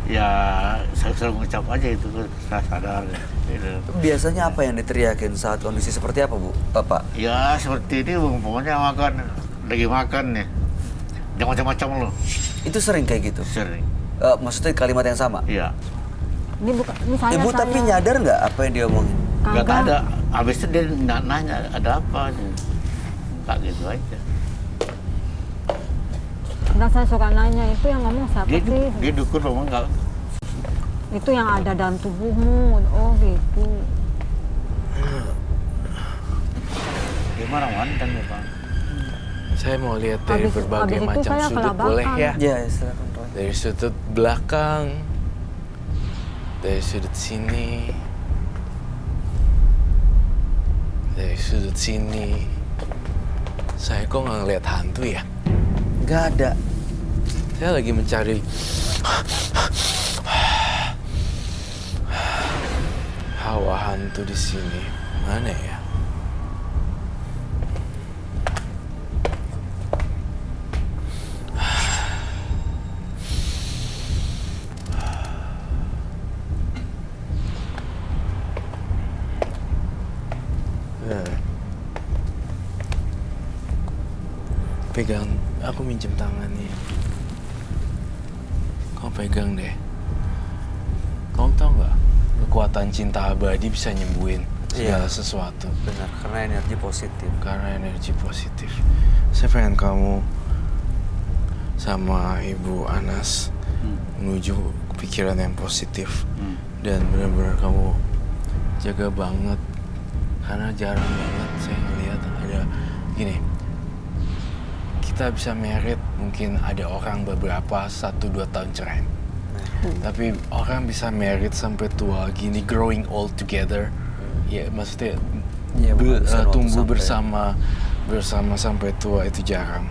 Ya saya selalu mengucap aja itu, saya sadar ya. Biasanya apa yang diteriakin saat kondisi seperti apa, Bu? Bapak? Ya seperti ini Bung, pokoknya lagi makan nih. Jangan macam-macam loh, Itu sering kayak gitu? sering. Maksudnya kalimat yang sama? Iya, Ini saya. Ibu tapi nyadar nggak apa yang dia omongin? nggak Kagak. ada. Habis itu dia nanya ada apa, nggak gitu aja. Nah, saya suka nanya, itu yang ngomong siapa sih? Dia dukun ngomong nggak. Itu yang ada dalam tubuhmu. Oh gitu. Dia marah-marah ya Pak. Saya mau lihat dari Habis berbagai itu macam saya sudut, kelabakan. boleh ya? Ya, silakan Roy. Dari sudut belakang, dari sudut sini, dari sudut sini. Saya kok nggak ngeliat hantu ya? Nggak ada. Saya lagi mencari hawa hantu di sini. Mana ya? Nah. Pegang, aku minjem tangannya. Kau pegang deh. Kau tahu nggak? Kekuatan cinta abadi bisa nyembuhin segala sesuatu. Benar, karena energi positif. Karena energi positif. Saya pengen kamu sama Ibu Anas menuju pikiran yang positif. Dan benar-benar kamu jaga banget. Karena jarang banget saya ngeliat ada gini. Kita bisa merit, mungkin ada orang beberapa 1-2 tahun cerai. Tapi orang bisa merit sampai tua gini, growing old together. Ya maksudnya Iya, menghabiskan waktu tumbuh sampai- bersama sampai tua itu jarang.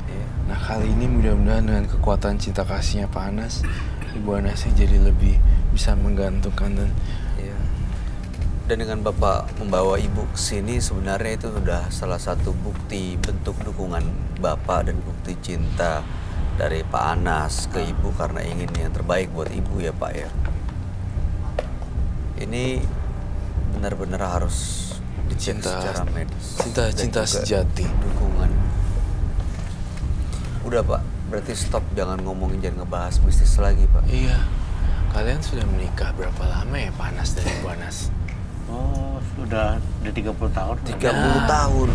Iya. Nah kali ini mudah-mudahan dengan kekuatan cinta kasihnya Pak Anas, Ibu Anasnya jadi lebih bisa menggantungkan dan Iya. Dan dengan Bapak membawa Ibu ke sini sebenarnya itu sudah salah satu bukti bentuk dukungan Bapak dan bukti cinta dari Pak Anas ke Ibu karena ingin yang terbaik buat Ibu ya Pak ya. Ini benar-benar harus dicek Cinta- secara medis. cinta- dan cinta juga sejati. Dukungan. Udah Pak, berarti stop, jangan ngomongin, jangan ngebahas mistis lagi Pak. iya. Kalian sudah menikah berapa lama ya Pak Anas dan Ibu Anas? Oh, sudah 30 tahun. 30 tahun.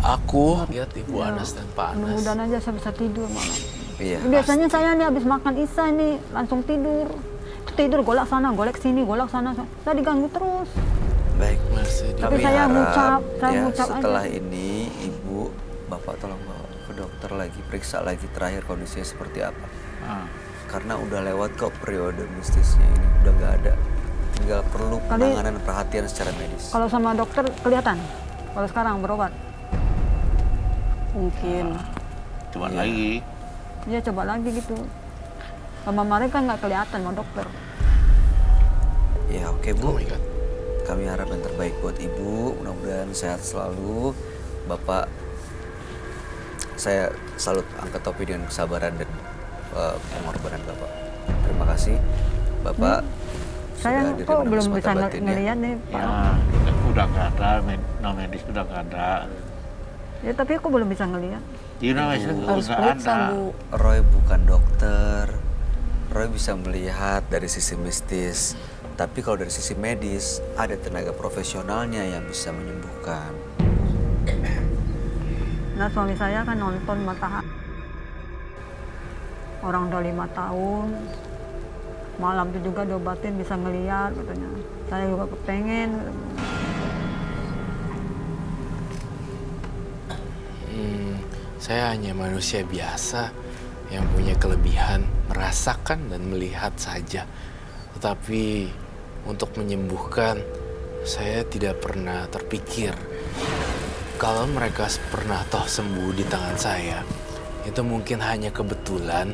Aku lihat Ibu Anas dan Pak Anas. Mudah-mudahan aja saya bisa tidur malam. Iya. Biasanya saya nih habis makan isya nih langsung tidur. Tidur golak sana, golek sini, golak sana. Saya diganggu terus. Baik. Mercedes. Tapi Kami saya harap ngucap ya, aja. setelah ini Ibu, Bapak tolong bawa ke dokter lagi, periksa lagi terakhir kondisinya seperti apa. Karena udah lewat kok periode mistisnya ini, udah nggak ada. Tinggal perlu penanganan perhatian secara medis. Kalau sama dokter kelihatan. Kalau sekarang berobat. Mungkin. Coba lagi. Ya coba lagi gitu. Sama mereka nggak kelihatan sama dokter. Ya oke Oh Bu, my God. kami harap yang terbaik buat Ibu, mudah-mudahan sehat selalu. Bapak, saya salut angkat topi dengan kesabaran dan pengorbanan Bapak. Terima kasih Bapak. Saya sudah hadir di kok Malam belum Mata bisa Batin ya. ngelihat nih Pak. Ya, udah nggak ada, medis udah nggak ada. Ya tapi aku belum bisa ngelihat. Iya, medis Harus nggak periksa ada. Bu. Roy bukan dokter. Roy bisa melihat dari sisi mistis. Tapi kalau dari sisi medis, ada tenaga profesionalnya yang bisa menyembuhkan. Nah suami saya kan nonton Matahari. Orang udah 5 tahun. Malam itu juga diobatin bisa ngelihat katanya. Saya juga kepengen. Saya hanya manusia biasa yang punya kelebihan merasakan dan melihat saja. Tetapi untuk menyembuhkan, saya tidak pernah terpikir kalau mereka pernah toh sembuh di tangan saya. Itu mungkin hanya kebetulan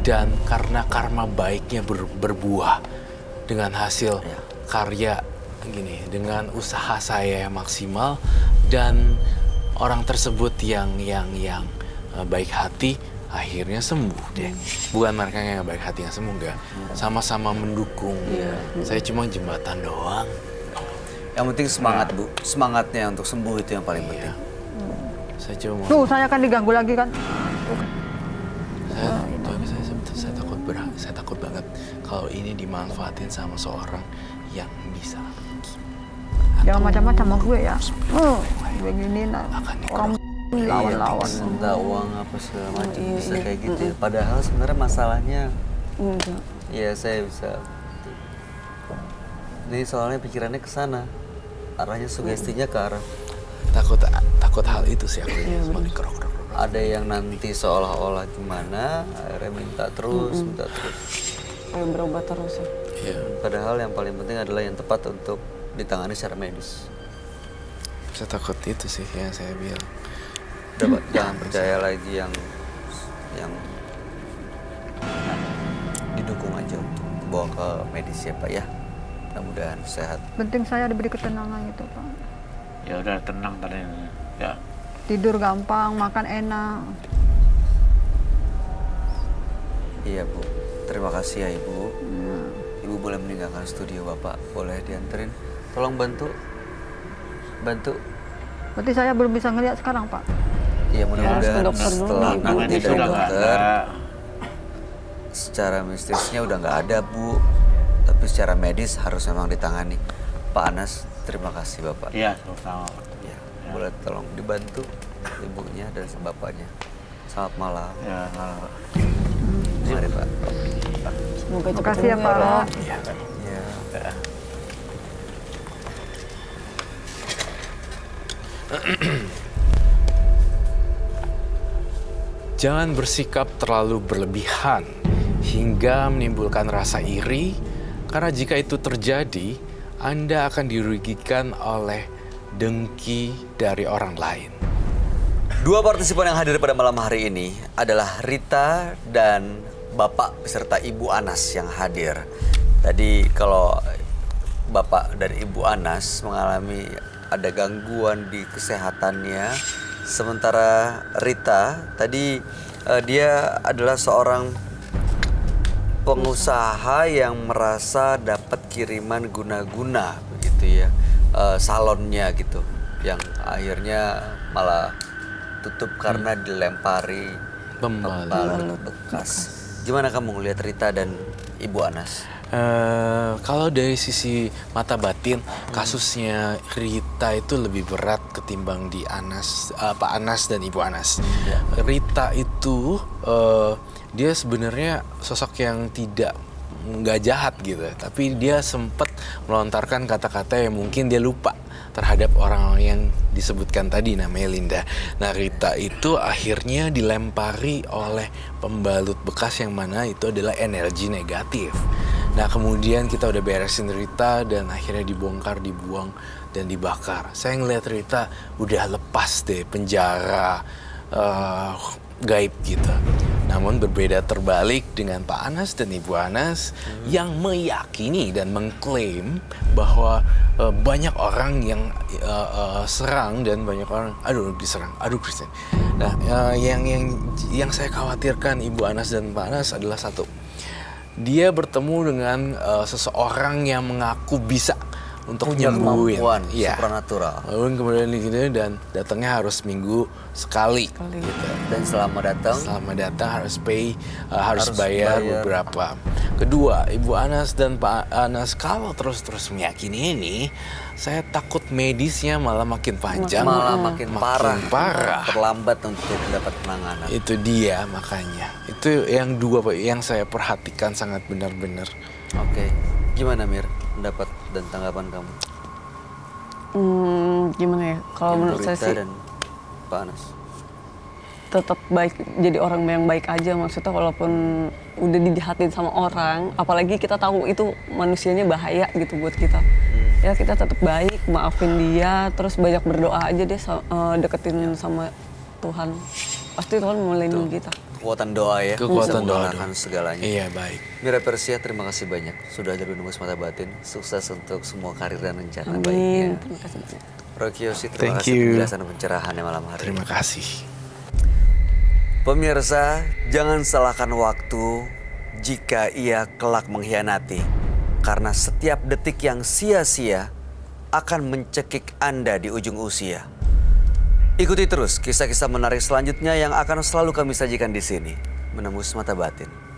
dan karena karma baiknya berbuah dengan hasil karya gini, dengan usaha saya yang maksimal dan orang tersebut yang baik hati, akhirnya sembuh deh. Bukan mereka yang baik hati yang sembuh, enggak. Sama-sama mendukung. Saya cuma jembatan doang. Yang penting semangat, Bu. Semangatnya untuk sembuh itu yang paling penting. Saya cuma Tuh, saya kan diganggu lagi kan. saya takut banget kalau ini dimanfaatin sama seorang yang bisa. Jangan macam-macam sama gue ya. Begini nah, orang lawan-lawan. Minta uang apa segala macam bisa kayak gitu ya. Padahal sebenarnya masalahnya ya saya bisa. Ini soalnya pikirannya ke sana. Arahnya sugestinya ke arah Takut hal itu sih aku semakin kerok-kerok. ada yang nanti seolah-olah gimana, akhirnya minta terus. Kayak berobat terus ya. Iya. Padahal yang paling penting adalah yang tepat untuk ditangani secara medis. Saya takut itu sih yang saya bilang. Jangan percaya lagi yang didukung aja untuk bawa ke medis ya Pak ya. Mudah-mudahan sehat. Penting saya diberi ketenangan gitu Pak. Ya udah tenang tadi. Ya. Tidur gampang, makan enak. Iya Bu, terima kasih ya Ibu. Ibu boleh meninggalkan studio Bapak, boleh dianterin. Tolong bantu. Berarti saya belum bisa ngelihat sekarang Pak. Iya mudah-mudahan dokter dulu, setelah Ibu. nanti Itu dari udah nggak dokter, ada. secara mistisnya udah nggak ada Bu. Tapi secara medis harus memang ditangani. Pak Anas, terima kasih Bapak. Iya, sama-sama. Ya, boleh tolong dibantu ibunya dan bapaknya. Selamat malam. Ya, Mari Pak. Semoga Terima cepat kasih ya sembuh Pak. Ya. Jangan bersikap terlalu berlebihan hingga menimbulkan rasa iri, karena jika itu terjadi, Anda akan dirugikan oleh dengki dari orang lain. Dua partisipan yang hadir pada malam hari ini adalah Rita dan Bapak beserta Ibu Anas yang hadir. Tadi kalau Bapak dan Ibu Anas mengalami ada gangguan di kesehatannya, sementara Rita tadi dia adalah seorang pengusaha yang merasa dapat kiriman guna-guna begitu ya, salonnya gitu, yang akhirnya malah tutup karena dilempari pembalut bekas. Gimana kamu ngelihat Rita dan Ibu Anas? Kalau dari sisi mata batin, kasusnya Rita itu lebih berat ketimbang di Pak Anas dan Ibu Anas. Rita itu dia sebenarnya sosok yang nggak jahat gitu, tapi dia sempat melontarkan kata-kata yang mungkin dia lupa terhadap orang yang disebutkan tadi namanya Linda. Nah, Rita itu akhirnya dilempari oleh pembalut bekas yang mana itu adalah energi negatif. Nah, kemudian kita udah beresin Rita dan akhirnya dibongkar, dibuang dan dibakar. Saya ngeliat Rita udah lepas deh penjara gaib gitu. Namun berbeda terbalik dengan Pak Anas dan Ibu Anas yang meyakini dan mengklaim bahwa banyak orang yang serang dan banyak orang diserang. Kristen. Nah, yang saya khawatirkan Ibu Anas dan Pak Anas adalah satu. Dia bertemu dengan seseorang yang mengaku bisa untuk punya nyembuhin, kemampuan supranatural. Lalu kemudian gitu dan datangnya harus minggu sekali. Gitu. Dan selama datang harus bayar beberapa. Kedua, Ibu Anas dan Pak Anas kalau terus meyakini ini, saya takut medisnya malah makin panjang, malah makin parah, terlambat untuk mendapat penanganan. Itu dia makanya. Itu yang dua Pak, yang saya perhatikan sangat benar-benar. Oke. Gimana Mir, pendapat dan tanggapan kamu? Gimana ya? Kalau menurut saya sih dan Pak Anas tetap baik, jadi orang yang baik aja. Maksudnya walaupun udah dijahatin sama orang, apalagi kita tahu itu manusianya bahaya gitu buat kita. Ya kita tetap baik, maafin dia, terus banyak berdoa aja deh, deketin sama Tuhan. Pasti Tuhan melindungi kita. Kekuatan doa ya, Kekuatan doa mengalahkan segalanya. Iya, baik. Mira Persia, terima kasih banyak sudah jadi Nembus Mata Batin. Sukses untuk semua karir dan rencana Amin. baiknya. Terima kasih banyak. Roy Kiyoshi, terima Thank kasih you. penjelasan dan pencerahannya malam hari Terima ini. kasih. Pemirsa, jangan salahkan waktu jika ia kelak mengkhianati. Karena setiap detik yang sia-sia akan mencekik Anda di ujung usia. Ikuti terus kisah-kisah menarik selanjutnya yang akan selalu kami sajikan di sini. Menembus Mata Batin.